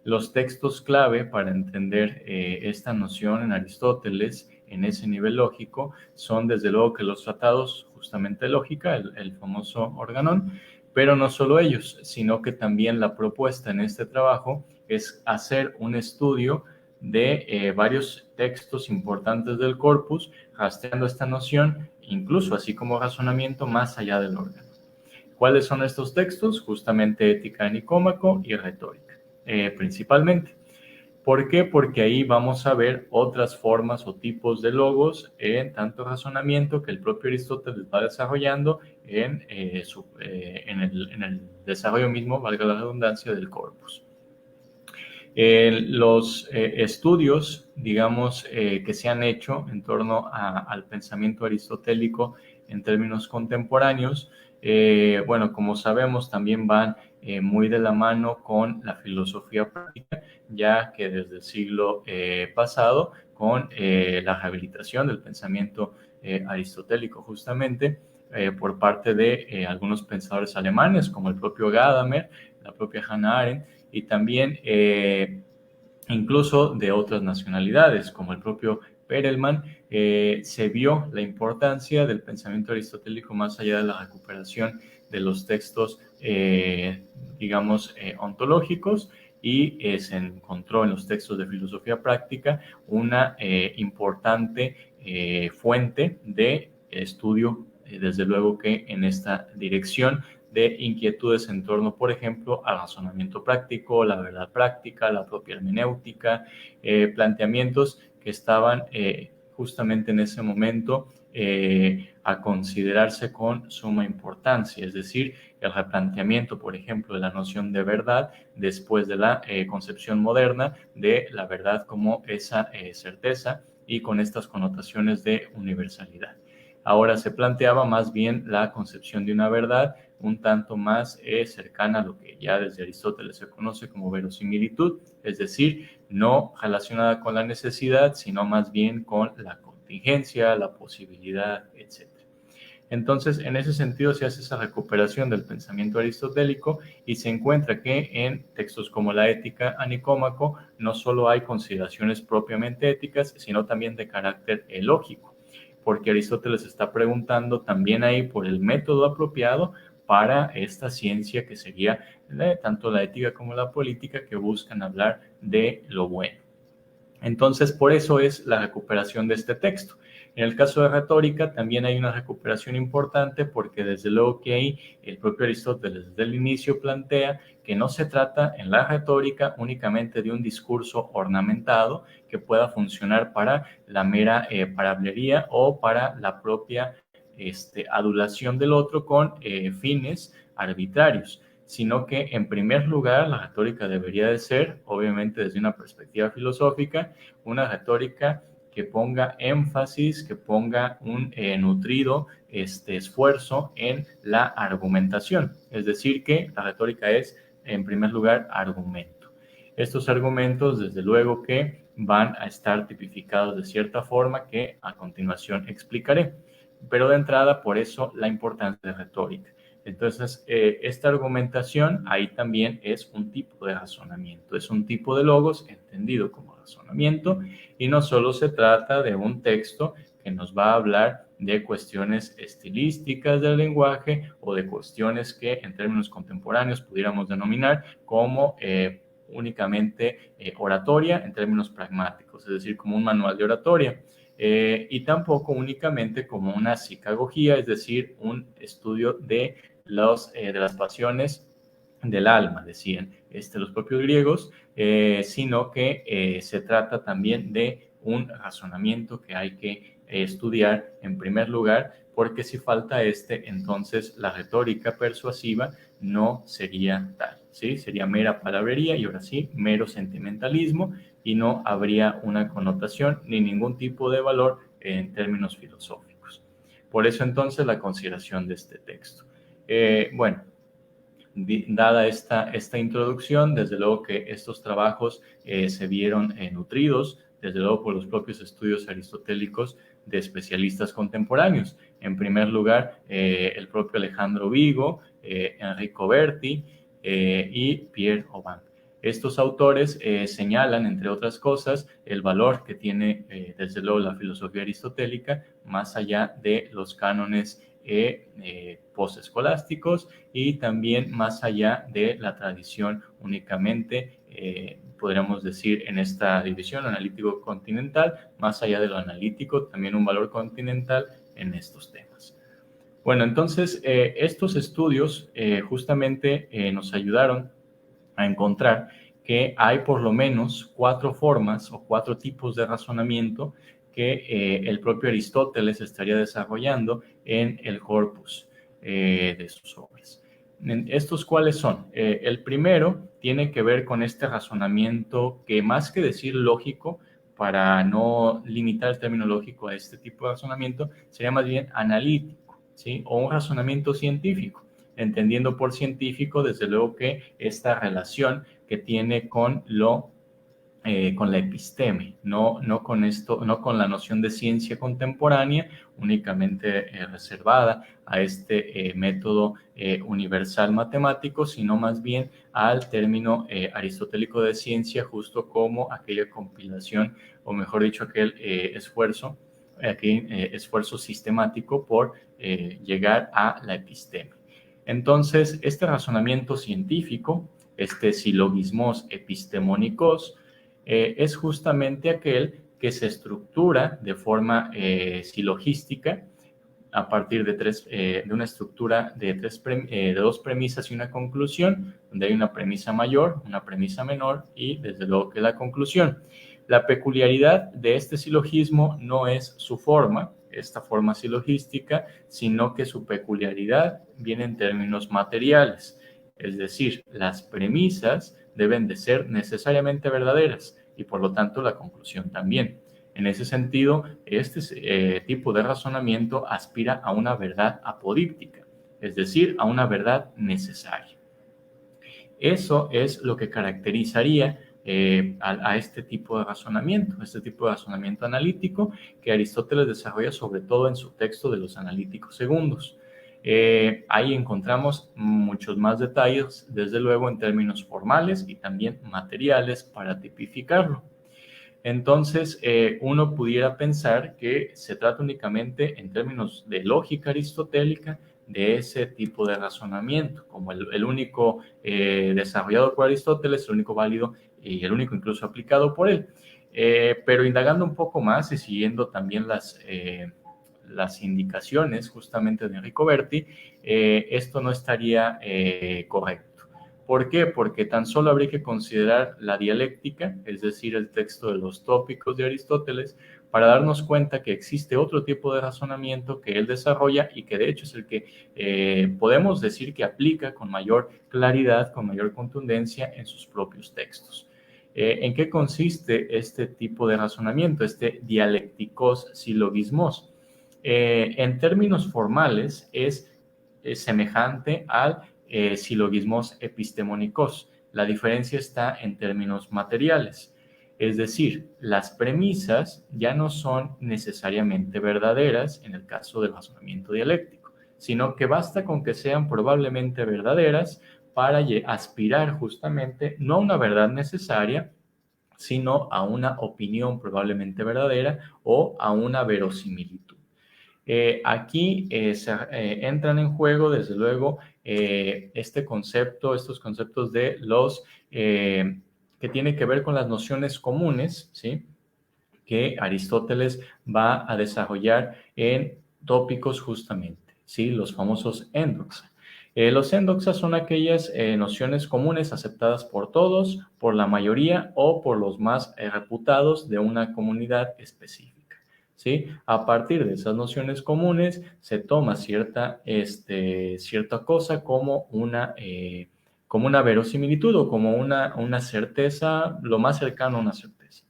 los textos clave para entender esta noción en Aristóteles, en ese nivel lógico, son desde luego que los tratados justamente de lógica, el famoso Organón, pero no solo ellos, sino que también la propuesta en este trabajo es hacer un estudio de varios textos importantes del corpus, rastreando esta noción, incluso así como razonamiento más allá del órgano. ¿Cuáles son estos textos? Justamente Ética de Nicómaco y Retórica, principalmente. ¿Por qué? Porque ahí vamos a ver otras formas o tipos de logos en tanto razonamiento que el propio Aristóteles va desarrollando en el desarrollo mismo, valga la redundancia, del corpus. Los estudios, digamos, que se han hecho en torno al pensamiento aristotélico en términos contemporáneos, bueno, como sabemos, también van muy de la mano con la filosofía práctica, ya que desde el siglo pasado, con la rehabilitación del pensamiento aristotélico justamente, por parte de algunos pensadores alemanes, como el propio Gadamer, la propia Hannah Arendt, y también incluso de otras nacionalidades, como el propio Perelman, se vio la importancia del pensamiento aristotélico más allá de la recuperación de los textos, digamos, ontológicos, y se encontró en los textos de filosofía práctica una importante fuente de estudio, desde luego que en esta dirección de inquietudes en torno, por ejemplo, al razonamiento práctico, la verdad práctica, la propia hermenéutica, planteamientos que estaban justamente en ese momento a considerarse con suma importancia, es decir, el replanteamiento, por ejemplo, de la noción de verdad después de la concepción moderna de la verdad como esa certeza y con estas connotaciones de universalidad. Ahora se planteaba más bien la concepción de una verdad un tanto más cercana a lo que ya desde Aristóteles se conoce como verosimilitud, es decir, no relacionada con la necesidad, sino más bien con la contingencia, la posibilidad, etc. Entonces, en ese sentido se hace esa recuperación del pensamiento aristotélico y se encuentra que en textos como la Ética a Nicómaco no solo hay consideraciones propiamente éticas, sino también de carácter lógico, porque Aristóteles está preguntando también ahí por el método apropiado para esta ciencia que sería tanto la ética como la política, que buscan hablar de lo bueno. Entonces, por eso es la recuperación de este texto. En el caso de retórica también hay una recuperación importante, porque desde luego que ahí el propio Aristóteles desde el inicio plantea que no se trata en la retórica únicamente de un discurso ornamentado que pueda funcionar para la mera palabrería o para la propia adulación del otro con fines arbitrarios, sino que en primer lugar la retórica debería de ser, obviamente desde una perspectiva filosófica, una retórica que ponga énfasis, que ponga un nutrido esfuerzo en la argumentación. Es decir, que la retórica es, en primer lugar, argumento. Estos argumentos, desde luego que van a estar tipificados de cierta forma que a continuación explicaré. Pero de entrada, por eso la importancia de retórica. Entonces, esta argumentación ahí también es un tipo de razonamiento, es un tipo de logos entendido como razonamiento, y no solo se trata de un texto que nos va a hablar de cuestiones estilísticas del lenguaje o de cuestiones que en términos contemporáneos pudiéramos denominar como únicamente oratoria en términos pragmáticos, es decir, como un manual de oratoria. Y tampoco únicamente como una psicagogía, es decir, un estudio de las pasiones del alma, decían los propios griegos, sino que se trata también de un razonamiento que hay que estudiar en primer lugar, porque si falta entonces la retórica persuasiva no sería tal, ¿sí? Sería mera palabrería y ahora sí, mero sentimentalismo, y no habría una connotación ni ningún tipo de valor en términos filosóficos. Por eso entonces la consideración de este texto. Bueno, dada esta introducción, desde luego que estos trabajos se vieron nutridos, desde luego por los propios estudios aristotélicos de especialistas contemporáneos. En primer lugar, el propio Alejandro Vigo, Enrico Berti y Pierre Aubin. Estos autores señalan, entre otras cosas, el valor que tiene, desde luego, la filosofía aristotélica, más allá de los cánones posescolásticos y también más allá de la tradición únicamente, podríamos decir, en esta división analítico-continental, más allá de lo analítico, también un valor continental en estos temas. Bueno, entonces, estos estudios justamente nos ayudaron a encontrar que hay por lo menos 4 formas o 4 tipos de razonamiento que el propio Aristóteles estaría desarrollando en el corpus de sus obras. ¿Estos cuáles son? El primero tiene que ver con este razonamiento que, más que decir lógico, para no limitar el término lógico a este tipo de razonamiento, sería más bien analítico, ¿sí? O un razonamiento científico, entendiendo por científico, desde luego, que esta relación que tiene con la episteme, no con la noción de ciencia contemporánea únicamente reservada a este método universal matemático, sino más bien al término aristotélico de ciencia, justo como aquella compilación, o mejor dicho, aquel esfuerzo sistemático por llegar a la episteme. Entonces, este razonamiento científico, este silogismos epistemónicos, es justamente aquel que se estructura de forma silogística a partir de una estructura de 2 premisas y una conclusión, donde hay una premisa mayor, una premisa menor y desde luego que la conclusión. La peculiaridad de este silogismo no es su forma, esta forma silogística, sino que su peculiaridad viene en términos materiales. Es decir, las premisas deben de ser necesariamente verdaderas y por lo tanto la conclusión también. En ese sentido, este tipo de razonamiento aspira a una verdad apodíptica, es decir, a una verdad necesaria. Eso es lo que caracterizaría a este tipo de razonamiento analítico que Aristóteles desarrolla sobre todo en su texto de los Analíticos Segundos. Ahí encontramos muchos más detalles, desde luego en términos formales y también materiales para tipificarlo. Entonces, uno pudiera pensar que se trata únicamente en términos de lógica aristotélica de ese tipo de razonamiento, como el único desarrollado por Aristóteles, el único válido y el único incluso aplicado por él. Pero indagando un poco más y siguiendo también las indicaciones justamente de Enrico Berti, esto no estaría correcto. ¿Por qué? Porque tan solo habría que considerar la dialéctica, es decir, el texto de los tópicos de Aristóteles, para darnos cuenta que existe otro tipo de razonamiento que él desarrolla y que de hecho es el que podemos decir que aplica con mayor claridad, con mayor contundencia en sus propios textos. ¿En qué consiste este tipo de razonamiento, este dialécticos silogismos? En términos formales es semejante al silogismos epistemónicos. La diferencia está en términos materiales. Es decir, las premisas ya no son necesariamente verdaderas en el caso del razonamiento dialéctico, sino que basta con que sean probablemente verdaderas para aspirar justamente no a una verdad necesaria, sino a una opinión probablemente verdadera o a una verosimilitud. Aquí entran en juego, desde luego, estos conceptos de que tienen que ver con las nociones comunes, ¿sí?, que Aristóteles va a desarrollar en tópicos justamente, ¿sí?, los famosos endoxa. Los endoxas son aquellas nociones comunes aceptadas por todos, por la mayoría o por los más reputados de una comunidad específica, ¿sí? A partir de esas nociones comunes se toma cierta cosa como una verosimilitud o como una certeza, lo más cercano a una certeza.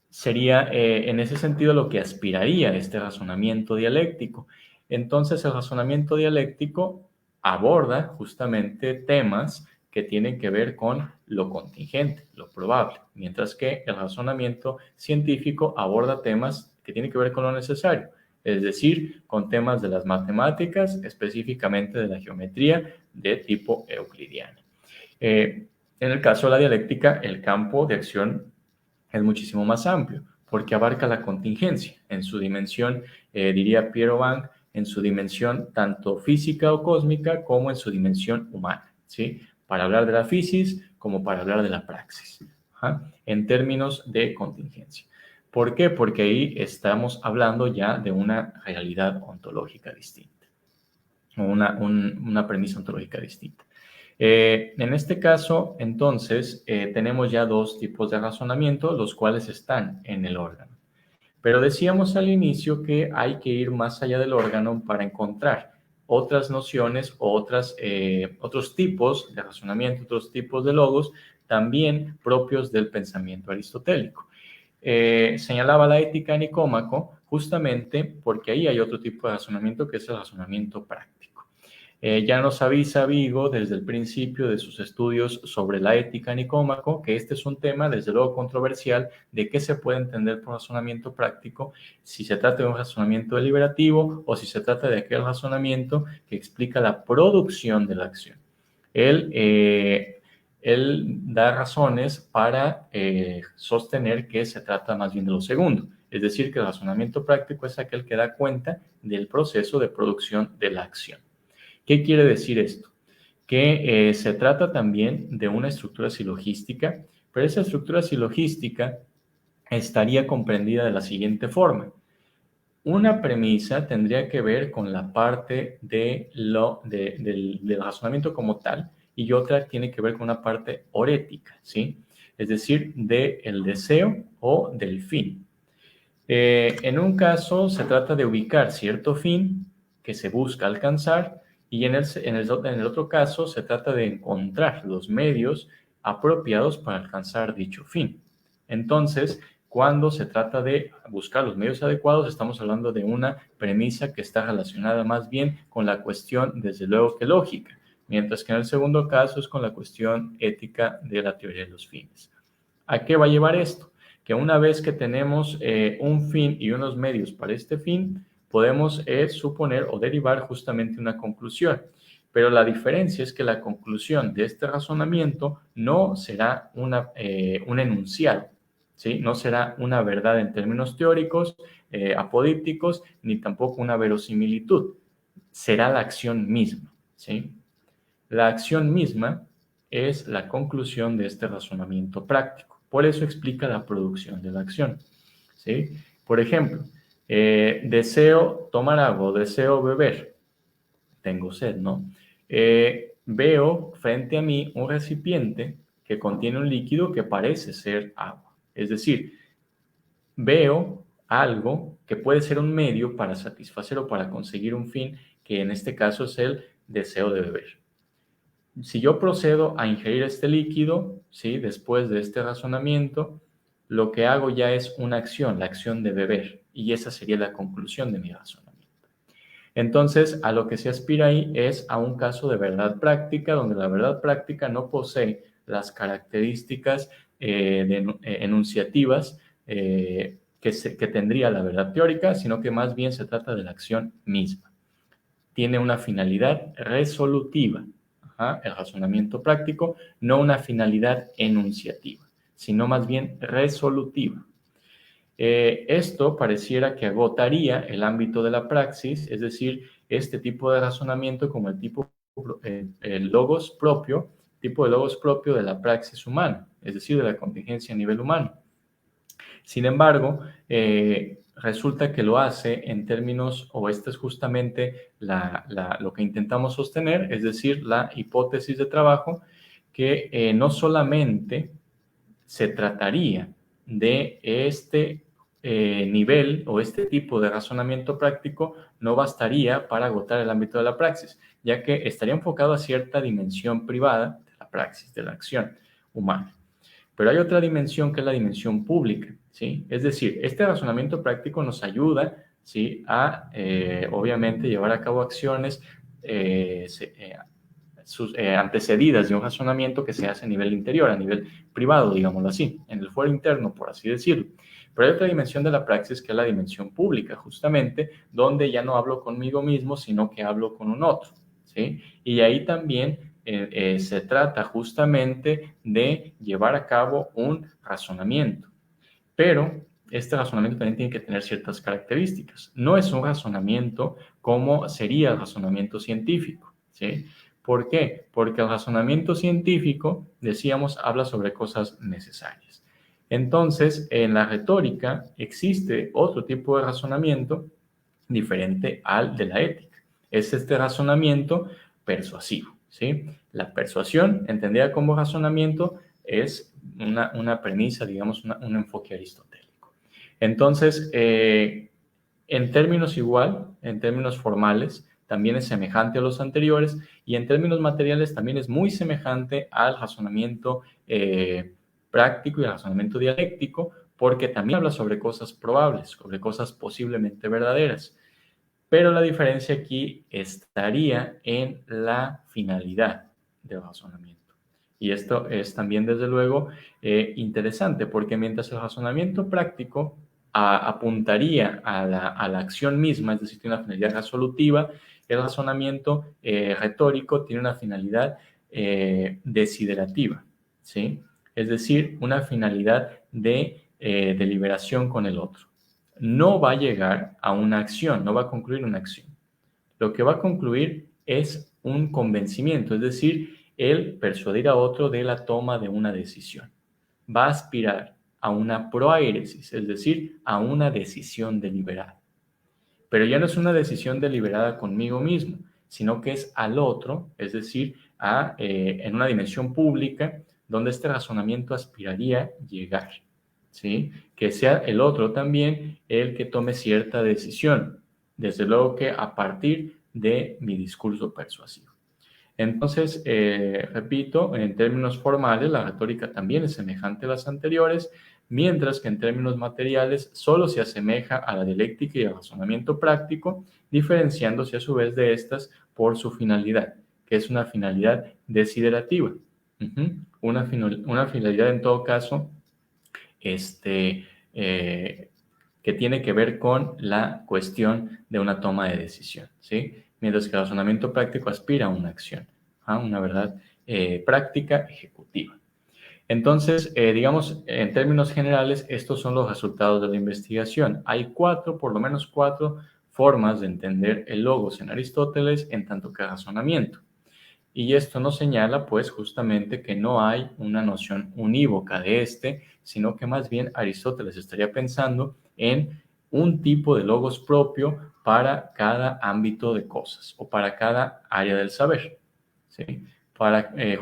Sería en ese sentido lo que aspiraría este razonamiento dialéctico. Entonces, el razonamiento dialéctico aborda justamente temas que tienen que ver con lo contingente, lo probable, mientras que el razonamiento científico aborda temas que tienen que ver con lo necesario, es decir, con temas de las matemáticas, específicamente de la geometría de tipo euclidiano. En el caso de la dialéctica, el campo de acción es muchísimo más amplio, porque abarca la contingencia en su dimensión, diría Piero Bank, en su dimensión tanto física o cósmica como en su dimensión humana, ¿sí? Para hablar de la física como para hablar de la praxis, en términos de contingencia. ¿Por qué? Porque ahí estamos hablando ya de una realidad ontológica distinta, o una premisa ontológica distinta. En este caso, entonces, tenemos ya dos tipos de razonamiento, los cuales están en el órgano. Pero decíamos al inicio que hay que ir más allá del órgano para encontrar otras nociones o otros tipos de razonamiento, otros tipos de logos, también propios del pensamiento aristotélico. Señalaba la ética en Nicómaco justamente porque ahí hay otro tipo de razonamiento que es el razonamiento práctico. Ya nos avisa Vigo desde el principio de sus estudios sobre la ética Nicómaco que este es un tema desde luego controversial de qué se puede entender por razonamiento práctico, si se trata de un razonamiento deliberativo o si se trata de aquel razonamiento que explica la producción de la acción. Él da razones para sostener que se trata más bien de lo segundo, es decir, que el razonamiento práctico es aquel que da cuenta del proceso de producción de la acción. ¿Qué quiere decir esto? Que se trata también de una estructura silogística, pero esa estructura silogística estaría comprendida de la siguiente forma. Una premisa tendría que ver con la parte del razonamiento como tal y otra tiene que ver con una parte orética, ¿sí? Es decir, del deseo o del fin. En un caso se trata de ubicar cierto fin que se busca alcanzar y en el otro caso se trata de encontrar los medios apropiados para alcanzar dicho fin. Entonces, cuando se trata de buscar los medios adecuados, estamos hablando de una premisa que está relacionada más bien con la cuestión, desde luego que lógica, mientras que en el segundo caso es con la cuestión ética de la teoría de los fines. ¿A qué va a llevar esto? Que una vez que tenemos un fin y unos medios para este fin, podemos suponer o derivar justamente una conclusión. Pero la diferencia es que la conclusión de este razonamiento no será un enunciado, ¿sí? No será una verdad en términos teóricos, apodípticos, ni tampoco una verosimilitud. Será la acción misma, ¿sí? La acción misma es la conclusión de este razonamiento práctico. Por eso explica la producción de la acción, ¿sí? Por ejemplo, deseo tomar agua, deseo beber, tengo sed, ¿no? Veo frente a mí un recipiente que contiene un líquido que parece ser agua. Es decir, veo algo que puede ser un medio para satisfacer o para conseguir un fin, que en este caso es el deseo de beber. Si yo procedo a ingerir este líquido, ¿sí? Después de este razonamiento, lo que hago ya es una acción, la acción de beber, y esa sería la conclusión de mi razonamiento. Entonces, a lo que se aspira ahí es a un caso de verdad práctica, donde la verdad práctica no posee las características enunciativas que tendría la verdad teórica, sino que más bien se trata de la acción misma. Tiene una finalidad resolutiva, el razonamiento práctico, no una finalidad enunciativa, sino más bien resolutiva. Esto pareciera que agotaría el ámbito de la praxis, es decir, este tipo de razonamiento como el logos propio, tipo de logos propio de la praxis humana, es decir, de la contingencia a nivel humano. Sin embargo, resulta que lo hace en términos, o esto es justamente lo que intentamos sostener, es decir, la hipótesis de trabajo, que no solamente se trataría de este nivel o este tipo de razonamiento práctico, no bastaría para agotar el ámbito de la praxis, ya que estaría enfocado a cierta dimensión privada de la praxis, de la acción humana. Pero hay otra dimensión que es la dimensión pública, ¿sí? Es decir, este razonamiento práctico nos ayuda, ¿sí?, a, obviamente, llevar a cabo acciones antecedidas de un razonamiento que se hace a nivel interior, a nivel privado, digámoslo así, en el fuero interno, por así decirlo. Pero hay otra dimensión de la praxis que es la dimensión pública, justamente, donde ya no hablo conmigo mismo, sino que hablo con un otro, ¿sí? Y ahí también se trata justamente de llevar a cabo un razonamiento. Pero este razonamiento también tiene que tener ciertas características. No es un razonamiento como sería el razonamiento científico, ¿sí? ¿Por qué? Porque el razonamiento científico, decíamos, habla sobre cosas necesarias. Entonces, en la retórica existe otro tipo de razonamiento diferente al de la ética. Es este razonamiento persuasivo, ¿sí? La persuasión, entendida como razonamiento, es una premisa, digamos, un enfoque aristotélico. Entonces, en términos igual, en términos formales, también es semejante a los anteriores, y en términos materiales también es muy semejante al razonamiento práctico y al razonamiento dialéctico, porque también habla sobre cosas probables, sobre cosas posiblemente verdaderas. Pero la diferencia aquí estaría en la finalidad del razonamiento. Y esto es también, desde luego, interesante, porque mientras el razonamiento práctico apuntaría a la acción misma, es decir, tiene una finalidad resolutiva, el razonamiento retórico tiene una finalidad desiderativa, ¿sí? Es decir, una finalidad de deliberación con el otro. No va a llegar a una acción, no va a concluir una acción. Lo que va a concluir es un convencimiento, es decir, el persuadir a otro de la toma de una decisión. Va a aspirar a una proairesis, es decir, a una decisión deliberada. Pero ya no es una decisión deliberada conmigo mismo, sino que es al otro, es decir, en una dimensión pública, donde este razonamiento aspiraría llegar, ¿sí? Que sea el otro también el que tome cierta decisión, desde luego que a partir de mi discurso persuasivo. Entonces, repito, en términos formales, la retórica también es semejante a las anteriores, mientras que en términos materiales solo se asemeja a la dialéctica y al razonamiento práctico, diferenciándose a su vez de estas por su finalidad, que es una finalidad desiderativa. Una finalidad, en todo caso, que tiene que ver con la cuestión de una toma de decisión, ¿sí? Mientras que el razonamiento práctico aspira a una acción, a una verdad práctica ejecutiva. Entonces, digamos, en términos generales, estos son los resultados de la investigación. Hay por lo menos cuatro formas de entender el logos en Aristóteles en tanto que razonamiento. Y esto nos señala, pues, justamente que no hay una noción unívoca de este, sino que más bien Aristóteles estaría pensando en un tipo de logos propio para cada ámbito de cosas o para cada área del saber, ¿sí?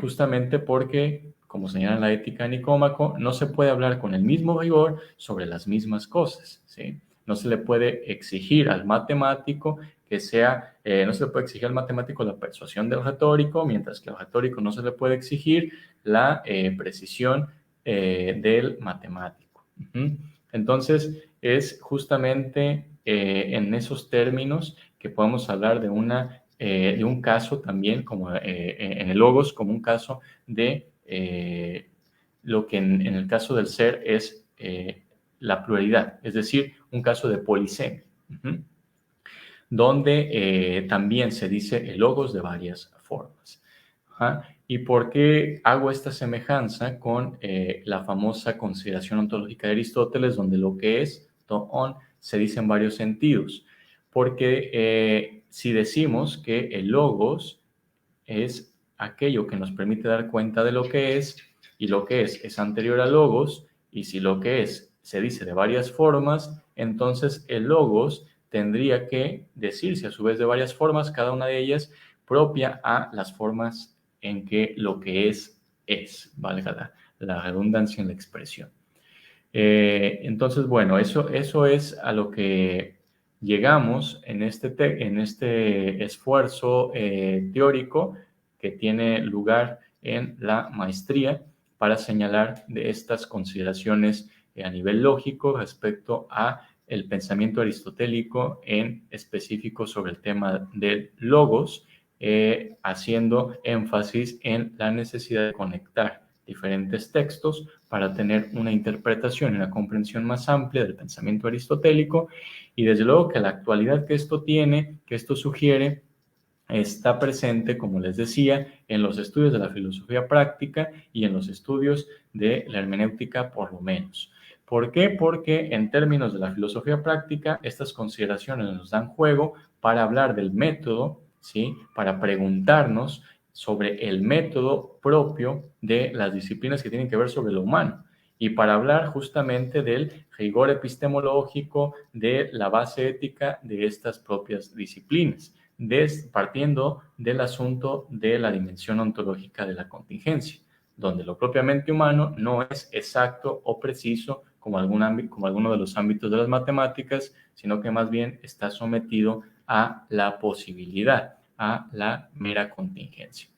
Justamente porque, como señala la ética de Nicómaco, no se puede hablar con el mismo rigor sobre las mismas cosas, ¿sí? No se le puede exigir al matemático no se le puede exigir al matemático la persuasión del retórico, mientras que al retórico no se le puede exigir la precisión del matemático. Entonces, es justamente en esos términos que podemos hablar de un caso también, como en el logos, como un caso de lo que en el caso del ser es la pluralidad, es decir, un caso de polisemia, donde también se dice el logos de varias formas. Ajá. ¿Y por qué hago esta semejanza con la famosa consideración ontológica de Aristóteles, donde lo que es, to on, se dice en varios sentidos? Porque si decimos que el logos es aquello que nos permite dar cuenta de lo que es, y lo que es anterior a logos, y si lo que es se dice de varias formas, entonces el logos tendría que decirse a su vez de varias formas, cada una de ellas propia a las formas en que lo que es, valga la redundancia en la expresión. Entonces, bueno, eso es a lo que llegamos en este esfuerzo teórico que tiene lugar en la maestría para señalar de estas consideraciones a nivel lógico respecto a el pensamiento aristotélico, en específico sobre el tema del logos, haciendo énfasis en la necesidad de conectar diferentes textos para tener una interpretación y una comprensión más amplia del pensamiento aristotélico, y desde luego que la actualidad que esto tiene, que esto sugiere, está presente, como les decía, en los estudios de la filosofía práctica y en los estudios de la hermenéutica, por lo menos. ¿Por qué? Porque en términos de la filosofía práctica, estas consideraciones nos dan juego para hablar del método, ¿sí? Para preguntarnos sobre el método propio de las disciplinas que tienen que ver sobre lo humano, y para hablar justamente del rigor epistemológico, de la base ética de estas propias disciplinas, partiendo del asunto de la dimensión ontológica de la contingencia, donde lo propiamente humano no es exacto o preciso como alguno de los ámbitos de las matemáticas, sino que más bien está sometido a la posibilidad, a la mera contingencia.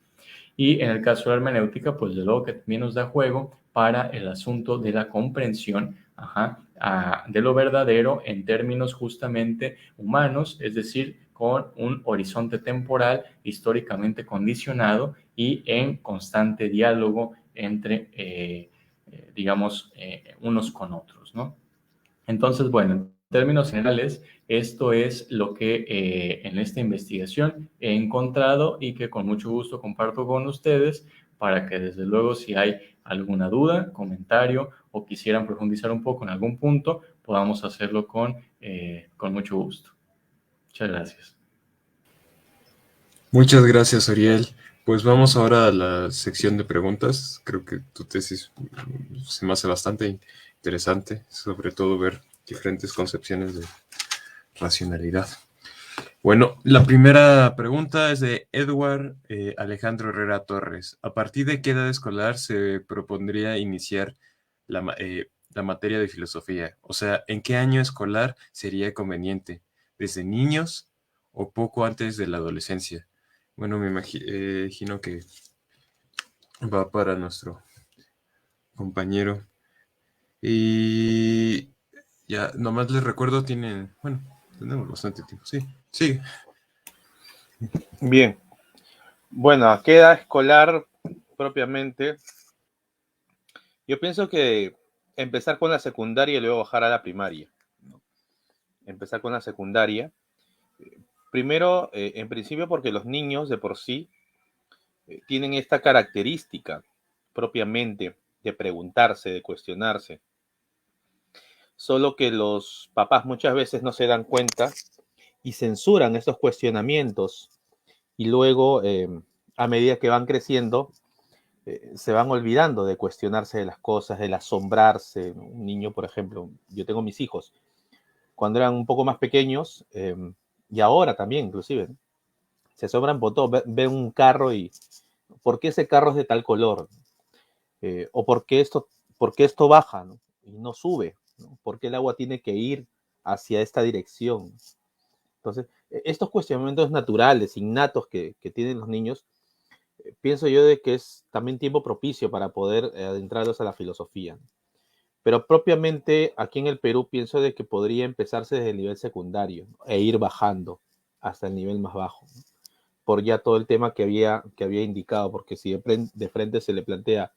Y en el caso de la hermenéutica, pues de luego que también nos da juego para el asunto de la comprensión de lo verdadero en términos justamente humanos, es decir, con un horizonte temporal históricamente condicionado y en constante diálogo entre, unos con otros, ¿no? Entonces, bueno, en términos generales, esto es lo que en esta investigación he encontrado y que con mucho gusto comparto con ustedes, para que desde luego, si hay alguna duda, comentario o quisieran profundizar un poco en algún punto, podamos hacerlo con mucho gusto. Muchas gracias. Muchas gracias, Ariel. Pues vamos ahora a la sección de preguntas. Creo que tu tesis se me hace bastante interesante, sobre todo ver diferentes concepciones de racionalidad. Bueno, la primera pregunta es de Edward Alejandro Herrera Torres. ¿A partir de qué edad escolar se propondría iniciar la materia de filosofía? O sea, ¿en qué año escolar sería conveniente? ¿Desde niños o poco antes de la adolescencia? Bueno, me imagino que va para nuestro compañero. Y ya, nomás les recuerdo, tenemos bastante tiempo. Sí, sigue. Bien. Bueno, ¿a qué edad escolar propiamente? Yo pienso que empezar con la secundaria y luego bajar a la primaria, ¿no? Empezar con la secundaria. Primero, en principio, porque los niños de por sí tienen esta característica propiamente de preguntarse, de cuestionarse. Solo que los papás muchas veces no se dan cuenta y censuran estos cuestionamientos, y luego, a medida que van creciendo, se van olvidando de cuestionarse de las cosas, del asombrarse, ¿no? Un niño, por ejemplo, yo tengo mis hijos, cuando eran un poco más pequeños, y ahora también inclusive, ¿no? Se asombran por todo, ven un carro y ¿por qué ese carro es de tal color? O ¿por qué esto baja, ¿no? Y no sube, ¿no? ¿Por qué el agua tiene que ir hacia esta dirección? Entonces, estos cuestionamientos naturales, innatos que tienen los niños, pienso yo de que es también tiempo propicio para poder adentrarlos a la filosofía. Pero propiamente aquí en el Perú pienso de que podría empezarse desde el nivel secundario, ¿no? E ir bajando hasta el nivel más bajo, ¿no? Por ya todo el tema que había indicado, porque si de frente se le plantea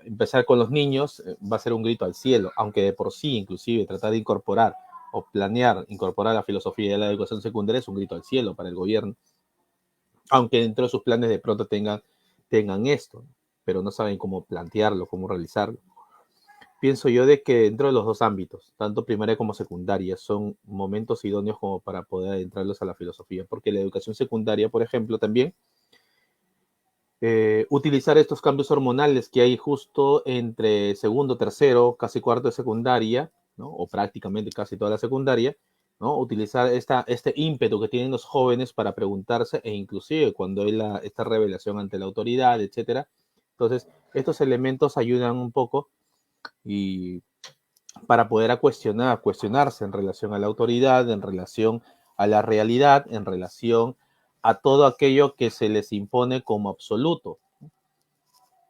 empezar con los niños, va a ser un grito al cielo, aunque de por sí inclusive tratar de incorporar o planear incorporar la filosofía de la educación secundaria es un grito al cielo para el gobierno. aunque dentro de sus planes de pronto tengan esto, pero no saben cómo plantearlo, cómo realizarlo. Pienso yo de que dentro de los dos ámbitos, tanto primaria como secundaria, son momentos idóneos como para poder adentrarlos a la filosofía, porque la educación secundaria, por ejemplo, también utilizar estos cambios hormonales que hay justo entre segundo, tercero, casi cuarto de secundaria, ¿no? O prácticamente casi toda la secundaria, ¿no? Utilizar este ímpetu que tienen los jóvenes para preguntarse, e inclusive cuando hay esta revelación ante la autoridad, etcétera. Entonces, estos elementos ayudan un poco y para poder cuestionarse en relación a la autoridad, en relación a la realidad, en relación a todo aquello que se les impone como absoluto.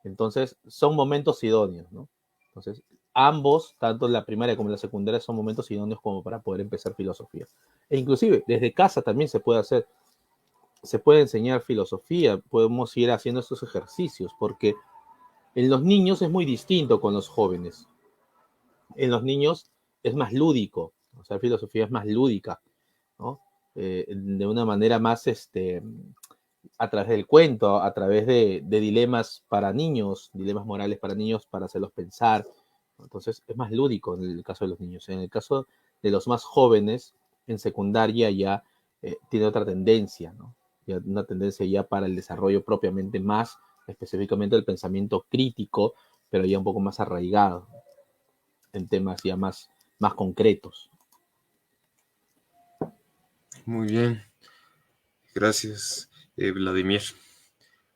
Entonces, son momentos idóneos, ¿no? Entonces, ambos, tanto la primaria como la secundaria, son momentos idóneos como para poder empezar filosofía. E inclusive, desde casa también se puede hacer, se puede enseñar filosofía, podemos ir haciendo estos ejercicios, porque en los niños es muy distinto con los jóvenes. En los niños es más lúdico, o sea, filosofía es más lúdica, ¿no? De una manera más, a través del cuento, a través de dilemas para niños, dilemas morales para niños, para hacerlos pensar. Entonces, es más lúdico en el caso de los niños. En el caso de los más jóvenes, en secundaria ya tiene otra tendencia, ¿no? Ya una tendencia ya para el desarrollo propiamente más, específicamente del pensamiento crítico, pero ya un poco más arraigado en temas ya más concretos. Muy bien, gracias, Vladimir.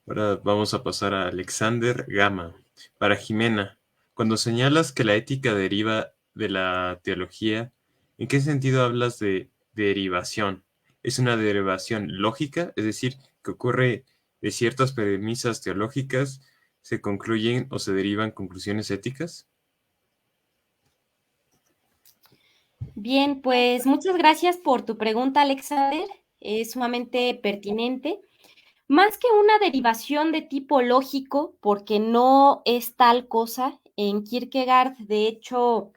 Ahora vamos a pasar a Alexander Gama. Para Jimena, cuando señalas que la ética deriva de la teología, ¿en qué sentido hablas de derivación? ¿Es una derivación lógica? Es decir, que ocurre de ciertas premisas teológicas, se concluyen o se derivan conclusiones éticas. Bien, pues muchas gracias por tu pregunta, Alexander. Es sumamente pertinente. Más que una derivación de tipo lógico, porque no es tal cosa, en Kierkegaard, de hecho,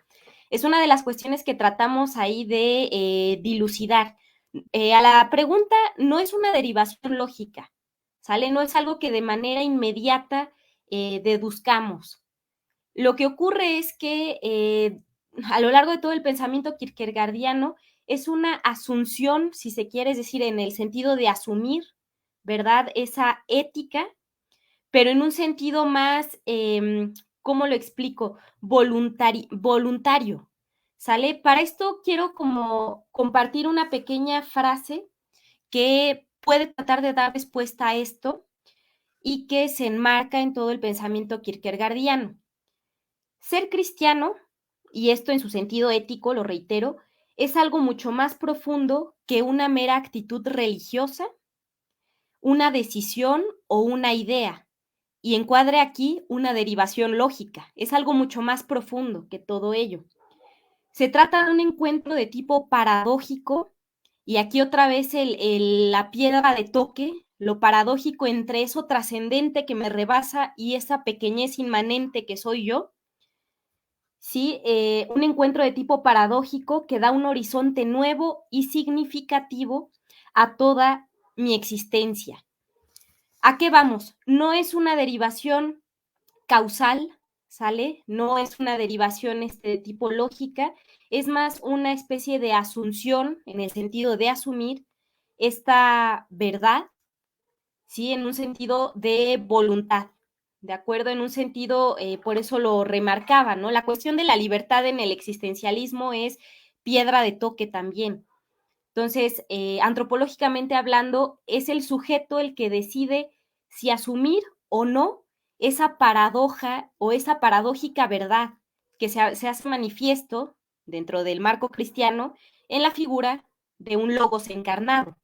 es una de las cuestiones que tratamos ahí de dilucidar. A la pregunta no es una derivación lógica, ¿sale? No es algo que de manera inmediata deduzcamos. Lo que ocurre es que a lo largo de todo el pensamiento kierkegaardiano es una asunción, si se quiere, es decir, en el sentido de asumir, ¿verdad? Esa ética, pero en un sentido más, ¿cómo lo explico? Voluntario, ¿sale? Para esto quiero como compartir una pequeña frase que puede tratar de dar respuesta a esto y que se enmarca en todo el pensamiento kierkegaardiano. Ser cristiano, y esto en su sentido ético, lo reitero, es algo mucho más profundo que una mera actitud religiosa, una decisión o una idea, y encuadre aquí una derivación lógica. Es algo mucho más profundo que todo ello. Se trata de un encuentro de tipo paradójico, y aquí otra vez la piedra de toque, lo paradójico entre eso trascendente que me rebasa y esa pequeñez inmanente que soy yo, ¿sí? Un encuentro de tipo paradójico que da un horizonte nuevo y significativo a toda mi existencia. ¿A qué vamos? No es una derivación causal, ¿sale? No es una derivación de tipo lógica, es más una especie de asunción en el sentido de asumir esta verdad, ¿sí? En un sentido de voluntad, ¿de acuerdo? En un sentido, por eso lo remarcaba, ¿no? La cuestión de la libertad en el existencialismo es piedra de toque también. Entonces, antropológicamente hablando, es el sujeto el que decide si asumir o no esa paradoja o esa paradójica verdad que se hace manifiesto dentro del marco cristiano en la figura de un logos encarnado,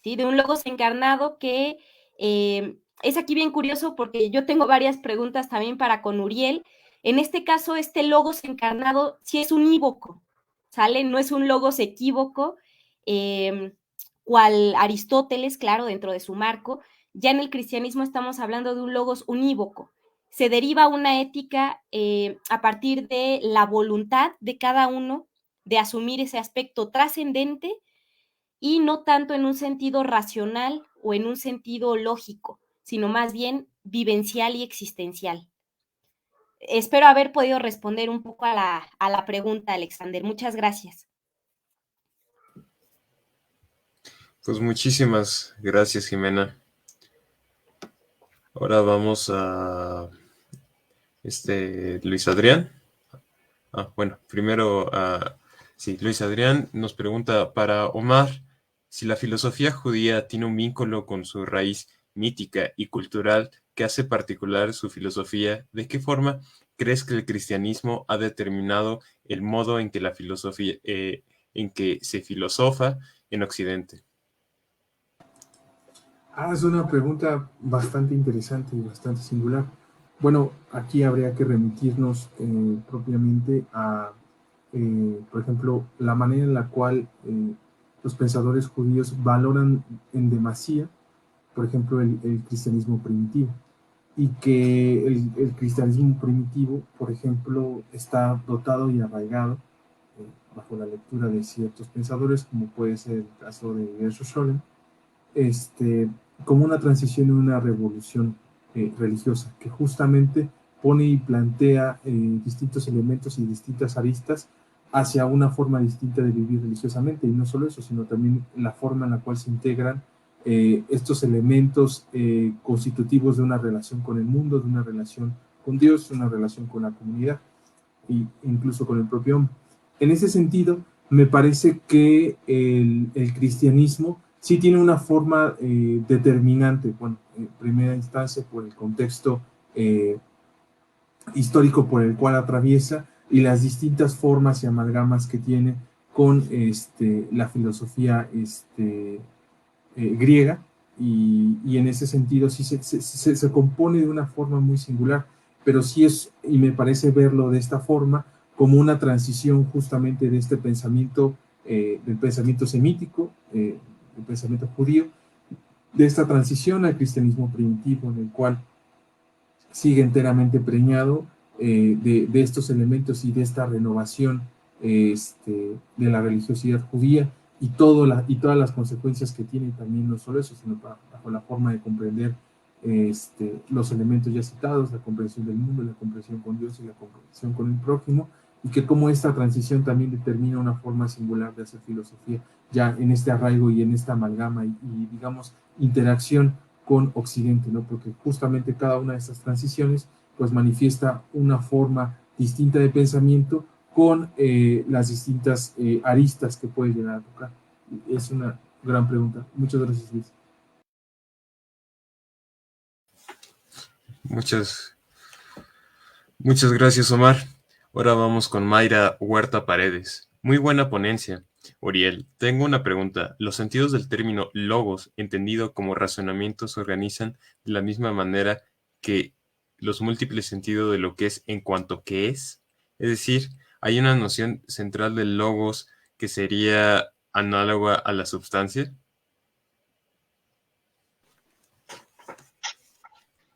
¿sí? De un logos encarnado que es aquí bien curioso porque yo tengo varias preguntas también para con Uriel. En este caso, este logos encarnado sí es unívoco, ¿sale? No es un logos equívoco, cual Aristóteles, claro, dentro de su marco. Ya en el cristianismo estamos hablando de un logos unívoco. Se deriva una ética a partir de la voluntad de cada uno de asumir ese aspecto trascendente y no tanto en un sentido racional o en un sentido lógico, sino más bien vivencial y existencial. Espero haber podido responder un poco a la pregunta, Alexander. Muchas gracias. Pues muchísimas gracias, Jimena. Ahora vamos a Luis Adrián. Bueno, primero, sí, Luis Adrián nos pregunta para Omar si la filosofía judía tiene un vínculo con su raíz mítica y cultural que hace particular su filosofía. ¿De qué forma crees que el cristianismo ha determinado el modo en que la filosofía, en que se filosofa en Occidente? Es una pregunta bastante interesante y bastante singular. Bueno, aquí habría que remitirnos propiamente a, por ejemplo, la manera en la cual los pensadores judíos valoran en demasía, por ejemplo, el cristianismo primitivo. Y que el cristianismo primitivo, por ejemplo, está dotado y arraigado bajo la lectura de ciertos pensadores, como puede ser el caso de Gershom Scholem, como una transición y una revolución religiosa, que justamente pone y plantea distintos elementos y distintas aristas hacia una forma distinta de vivir religiosamente, y no solo eso, sino también la forma en la cual se integran estos elementos constitutivos de una relación con el mundo, de una relación con Dios, de una relación con la comunidad e incluso con el propio hombre. En ese sentido, me parece que el cristianismo sí tiene una forma determinante, bueno, en primera instancia por el contexto histórico por el cual atraviesa y las distintas formas y amalgamas que tiene con la filosofía griega, y en ese sentido sí se compone de una forma muy singular, pero sí es, y me parece verlo de esta forma, como una transición justamente de este pensamiento, del pensamiento semítico, del pensamiento judío, de esta transición al cristianismo primitivo, en el cual sigue enteramente preñado de estos elementos y de esta renovación de la religiosidad judía y todas las consecuencias que tiene, también no solo eso, sino bajo la forma de comprender los elementos ya citados, la comprensión del mundo, la comprensión con Dios y la comprensión con el prójimo, y que como esta transición también determina una forma singular de hacer filosofía, ya en este arraigo y en esta amalgama y digamos, interacción con Occidente, ¿no? Porque justamente cada una de estas transiciones pues manifiesta una forma distinta de pensamiento con las distintas aristas que puede llegar a tocar. Es una gran pregunta. Muchas gracias, Luis. Muchas gracias, Omar. Ahora vamos con Mayra Huerta Paredes. Muy buena ponencia. Uriel, tengo una pregunta. ¿Los sentidos del término logos, entendido como razonamiento, se organizan de la misma manera que los múltiples sentidos de lo que es en cuanto que es? Es decir, ¿hay una noción central del logos que sería análoga a la substancia?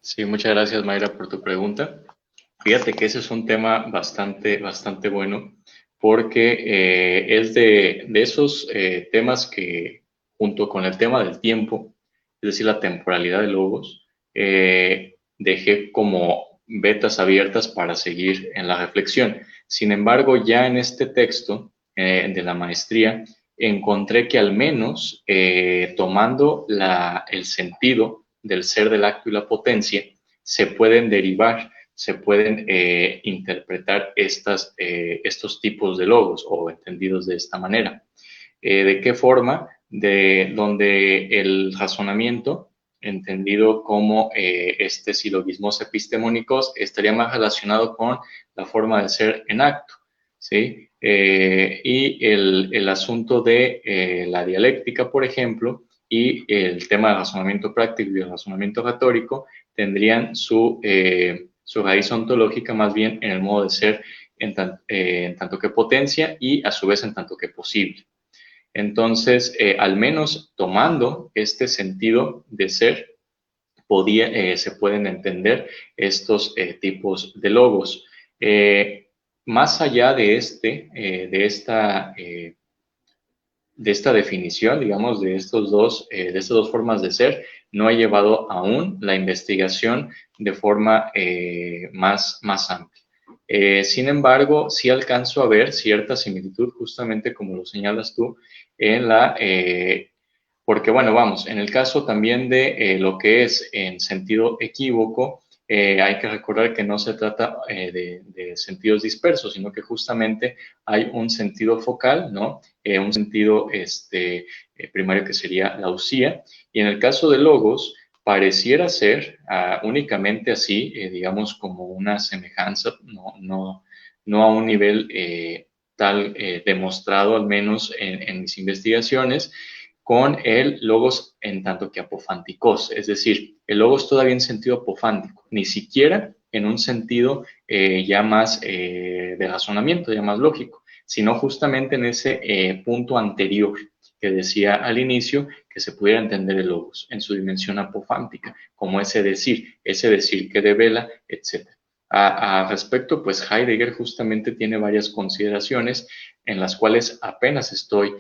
Sí, muchas gracias, Mayra, por tu pregunta. Fíjate que ese es un tema bastante bueno, porque es de esos temas que, junto con el tema del tiempo, es decir, la temporalidad de logos, dejé como vetas abiertas para seguir en la reflexión. Sin embargo, ya en este texto de la maestría, encontré que al menos tomando el sentido del ser, del acto y la potencia, se pueden derivar, se pueden interpretar estos tipos de logos o entendidos de esta manera. ¿De qué forma? Donde el razonamiento, entendido como silogismos epistemónicos, estaría más relacionado con la forma de ser en acto, ¿sí? Y el asunto de la dialéctica, por ejemplo, y el tema del razonamiento práctico y el razonamiento retórico tendrían su raíz ontológica más bien en el modo de ser en tanto que potencia y a su vez en tanto que posible. Entonces, al menos tomando este sentido de ser, se pueden entender estos tipos de logos. Más allá de esta esta definición, digamos, de estas dos formas de ser, no he llevado aún la investigación de forma más amplia. Sin embargo, sí alcanzo a ver cierta similitud, justamente como lo señalas tú, en porque bueno, vamos, en el caso también de lo que es en sentido equívoco, hay que recordar que no se trata de sentidos dispersos, sino que justamente hay un sentido focal, ¿no? Un sentido primario que sería la usía, y en el caso de logos, pareciera ser únicamente así, digamos, como una semejanza, no a un nivel tal demostrado, al menos en mis investigaciones, con el logos en tanto que apofánticos, es decir, el logos todavía en sentido apofántico, ni siquiera en un sentido ya más de razonamiento, ya más lógico, sino justamente en ese punto anterior que decía al inicio, que se pudiera entender el logos en su dimensión apofántica, como ese decir que devela, etc. A respecto, pues Heidegger justamente tiene varias consideraciones en las cuales apenas estoy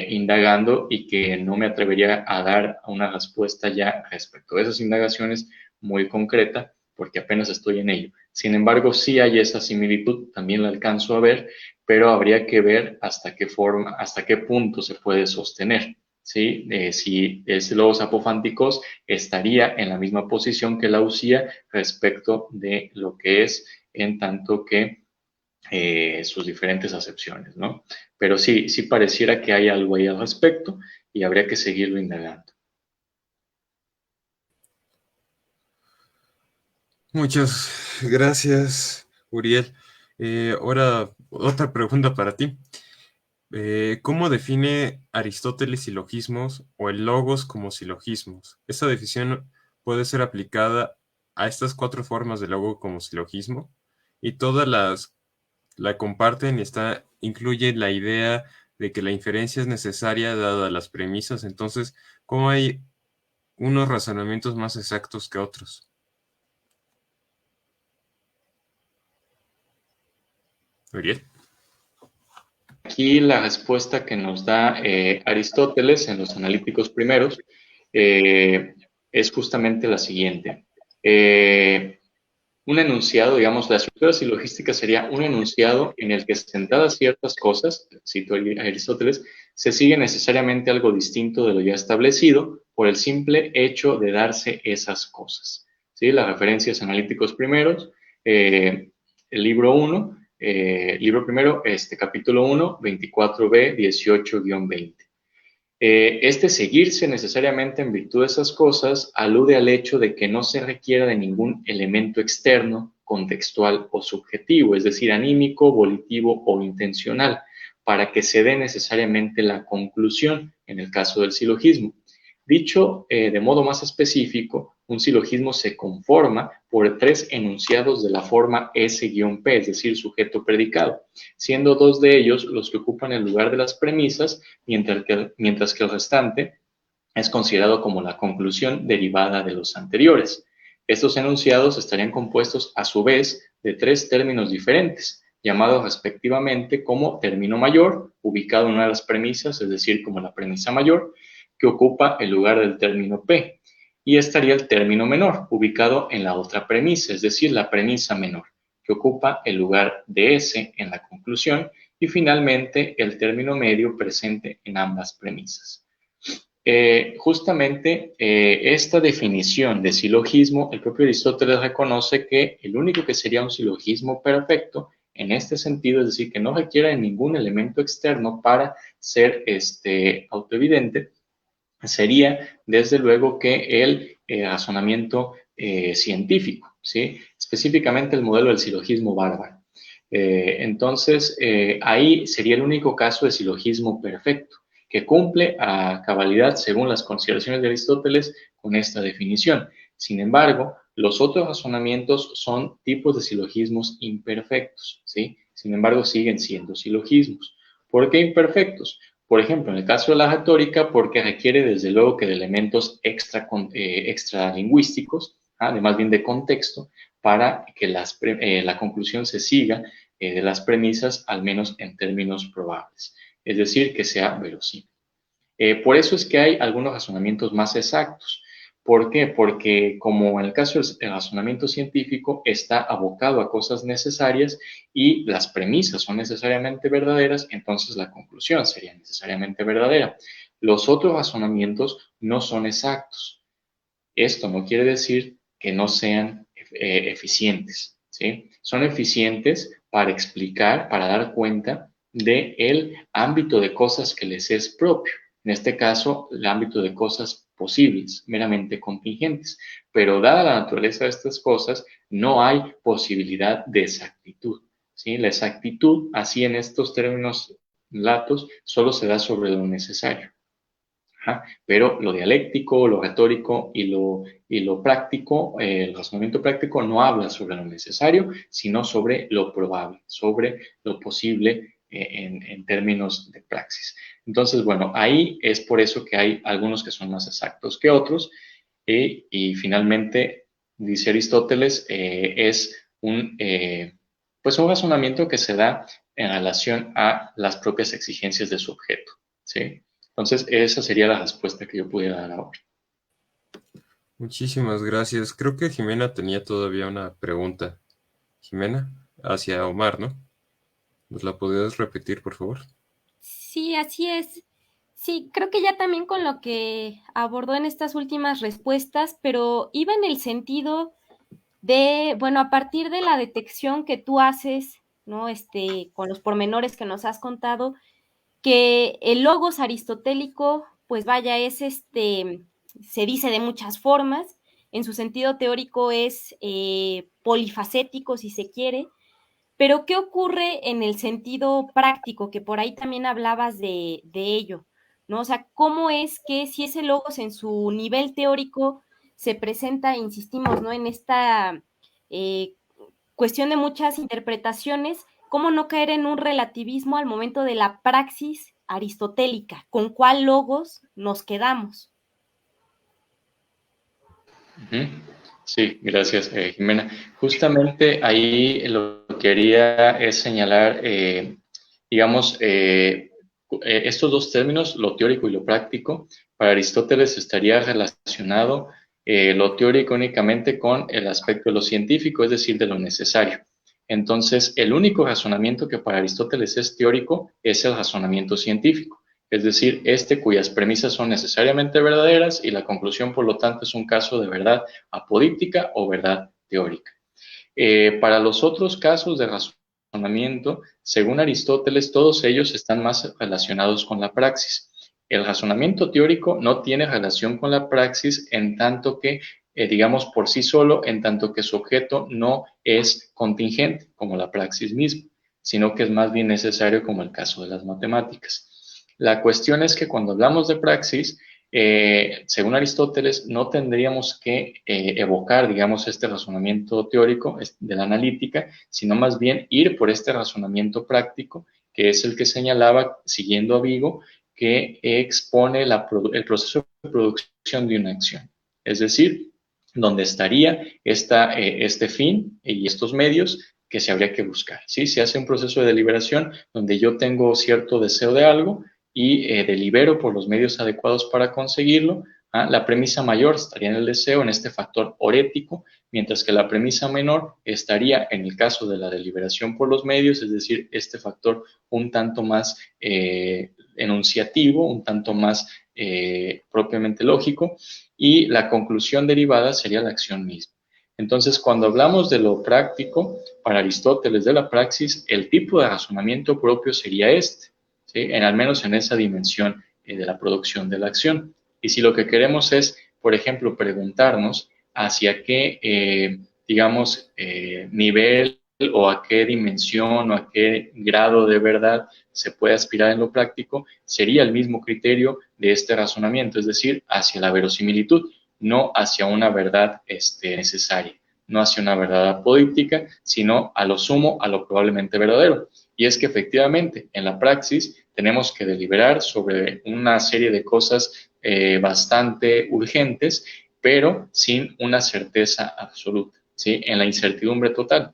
indagando y que no me atrevería a dar una respuesta ya respecto a esas indagaciones muy concreta, porque apenas estoy en ello. Sin embargo, sí hay esa similitud, también la alcanzo a ver, pero habría que ver hasta qué punto se puede sostener. ¿Sí? Si ese logos apofánticos estaría en la misma posición que la usía respecto de lo que es en tanto que sus diferentes acepciones, ¿no? Pero sí pareciera que hay algo ahí al respecto y habría que seguirlo indagando. Muchas gracias, Uriel. Ahora, otra pregunta para ti. ¿Cómo define Aristóteles silogismos o el logos como silogismos? ¿Esta definición puede ser aplicada a estas 4 formas de logo como silogismo? Y todas la comparten y incluye la idea de que la inferencia es necesaria dada las premisas. Entonces, ¿cómo hay unos razonamientos más exactos que otros? Uriel. Aquí la respuesta que nos da Aristóteles en los analíticos primeros es justamente la siguiente. Un enunciado, digamos, la estructura silogística sería un enunciado en el que sentadas ciertas cosas, cito a Aristóteles, se sigue necesariamente algo distinto de lo ya establecido por el simple hecho de darse esas cosas. ¿Sí? Las referencias analíticos primeros, el libro 1, libro primero, capítulo 1, 24b, 18-20. Este seguirse necesariamente en virtud de esas cosas alude al hecho de que no se requiera de ningún elemento externo, contextual o subjetivo, es decir, anímico, volitivo o intencional, para que se dé necesariamente la conclusión en el caso del silogismo. Dicho de modo más específico, un silogismo se conforma por 3 enunciados de la forma S-P, es decir, sujeto-predicado, siendo 2 de ellos los que ocupan el lugar de las premisas, mientras que el restante es considerado como la conclusión derivada de los anteriores. Estos enunciados estarían compuestos a su vez de 3 términos diferentes, llamados respectivamente como término mayor, ubicado en una de las premisas, es decir, como la premisa mayor, que ocupa el lugar del término P, y estaría el término menor, ubicado en la otra premisa, es decir, la premisa menor, que ocupa el lugar de S en la conclusión, y finalmente el término medio presente en ambas premisas. Justamente esta definición de silogismo, el propio Aristóteles reconoce que el único que sería un silogismo perfecto en este sentido, es decir, que no requiera de ningún elemento externo para ser autoevidente, sería desde luego que el razonamiento científico, ¿sí? Específicamente el modelo del silogismo bárbaro. Entonces, ahí sería el único caso de silogismo perfecto, que cumple a cabalidad, según las consideraciones de Aristóteles, con esta definición. Sin embargo, los otros razonamientos son tipos de silogismos imperfectos, ¿sí? Sin embargo, siguen siendo silogismos. ¿Por qué imperfectos? Por ejemplo, en el caso de la retórica, porque requiere desde luego que de elementos extralingüísticos, además bien de contexto, para que la conclusión se siga de las premisas, al menos en términos probables. es decir, que sea verosímil. Por eso es que hay algunos razonamientos más exactos. ¿Por qué? Porque como en el caso del razonamiento científico está abocado a cosas necesarias y las premisas son necesariamente verdaderas, entonces la conclusión sería necesariamente verdadera. Los otros razonamientos no son exactos. Esto no quiere decir que no sean eficientes, ¿sí? Son eficientes para explicar, para dar cuenta del ámbito de cosas que les es propio. En este caso, el ámbito de cosas posibles, meramente contingentes. Pero dada la naturaleza de estas cosas, no hay posibilidad de exactitud, ¿sí? La exactitud, así en estos términos latos, solo se da sobre lo necesario. Pero lo dialéctico, lo retórico y lo práctico, el razonamiento práctico no habla sobre lo necesario, sino sobre lo probable, sobre lo posible en términos de praxis. Entonces, bueno, ahí es por eso que hay algunos que son más exactos que otros. Y finalmente, dice Aristóteles, es pues un razonamiento que se da en relación a las propias exigencias de su objeto, ¿sí? Entonces, esa sería la respuesta que yo pudiera dar ahora. Muchísimas gracias. Creo que Jimena tenía todavía una pregunta. Jimena, hacia Omar, ¿no? ¿Nos la podrías repetir, por favor? Sí, así es. Sí, creo que ya también con lo que abordó en estas últimas respuestas, pero iba en el sentido de, bueno, a partir de la detección que tú haces, ¿no? Con los pormenores que nos has contado, que el logos aristotélico, pues vaya, se dice de muchas formas, en su sentido teórico es polifacético, si se quiere, pero ¿qué ocurre en el sentido práctico? Que por ahí también hablabas de ello, ¿no? O sea, ¿cómo es que si ese logos en su nivel teórico se presenta, insistimos, ¿no? En esta eh, cuestión de muchas interpretaciones, ¿cómo no caer en un relativismo al momento de la praxis aristotélica? ¿Con cuál logos nos quedamos? Sí, gracias, Jimena. Justamente ahí lo que quería es señalar, digamos, estos dos términos, lo teórico y lo práctico. Para Aristóteles estaría relacionado lo teórico únicamente con el aspecto de lo científico, es decir, de lo necesario. Entonces, el único razonamiento que para Aristóteles es teórico es el razonamiento científico, es decir, cuyas premisas son necesariamente verdaderas y la conclusión, por lo tanto, es un caso de verdad apodíptica o verdad teórica. Para los otros casos de razonamiento, según Aristóteles, todos ellos están más relacionados con la praxis. El razonamiento teórico no tiene relación con la praxis en tanto que, digamos, por sí solo, en tanto que su objeto no es contingente, como la praxis misma, sino que es más bien necesario, como el caso de las matemáticas. La cuestión es que cuando hablamos de praxis, según Aristóteles, no tendríamos que evocar, digamos, este razonamiento teórico de la analítica, sino más bien ir por este razonamiento práctico, que es el que señalaba, siguiendo a Vigo, que expone el proceso de producción de una acción. Es decir, donde estaría este fin y estos medios que se habría que buscar, ¿sí? Se hace un proceso de deliberación donde yo tengo cierto deseo de algo y delibero por los medios adecuados para conseguirlo. La premisa mayor estaría en el deseo, en este factor orético, mientras que la premisa menor estaría en el caso de la deliberación por los medios, es decir, este factor un tanto más enunciativo, un tanto más propiamente lógico, y la conclusión derivada sería la acción misma. Entonces, cuando hablamos de lo práctico, para Aristóteles de la praxis, el tipo de razonamiento propio sería este, ¿sí? Al menos en esa dimensión de la producción de la acción. Y si lo que queremos es, por ejemplo, preguntarnos hacia qué, digamos, nivel o a qué dimensión o a qué grado de verdad se puede aspirar en lo práctico, sería el mismo criterio de este razonamiento, es decir, hacia la verosimilitud, no hacia una verdad necesaria, no hacia una verdad apodíptica, sino a lo sumo, a lo probablemente verdadero. Y es que efectivamente en la praxis tenemos que deliberar sobre una serie de cosas bastante urgentes, pero sin una certeza absoluta, ¿sí? En la incertidumbre total.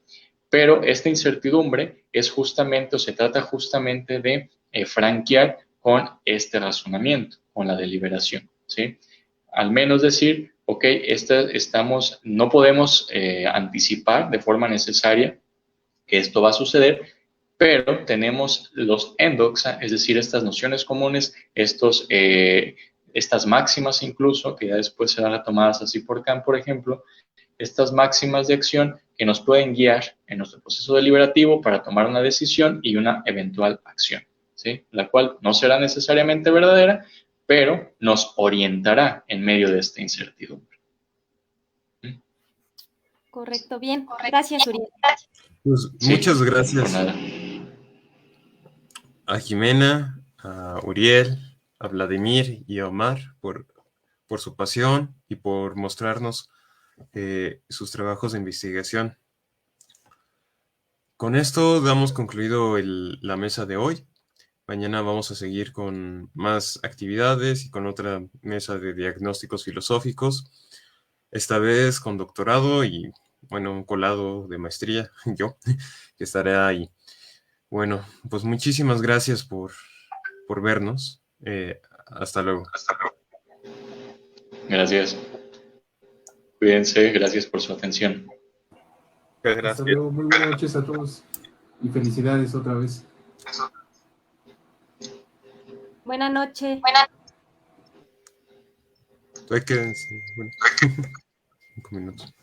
pero esta incertidumbre es justamente o se trata justamente de franquear con este razonamiento, con la deliberación, ¿sí? Al menos decir, ok, no podemos anticipar de forma necesaria que esto va a suceder, pero tenemos los endoxa, es decir, estas nociones comunes, estas máximas incluso, que ya después serán retomadas así por Kant, por ejemplo, estas máximas de acción que nos pueden guiar en nuestro proceso deliberativo para tomar una decisión y una eventual acción, ¿sí? La cual no será necesariamente verdadera, pero nos orientará en medio de esta incertidumbre. Correcto, bien. Gracias, Uriel. Pues Sí, muchas por gracias nada. a Jimena, a Uriel, a Vladimir y a Omar por su pasión y por mostrarnos sus trabajos de investigación. Con esto damos concluido la mesa de hoy. Mañana vamos a seguir con más actividades y con otra mesa de diagnósticos filosóficos, esta vez con doctorado y, bueno, un colado de maestría, yo, que estaré ahí. Bueno, pues muchísimas gracias por vernos. Hasta luego. Gracias. Cuídense, gracias por su atención. Muchas Hasta gracias. luego, muy buenas noches a todos y felicidades otra vez. Buenas noches. Quédense, bueno, 5 minutos.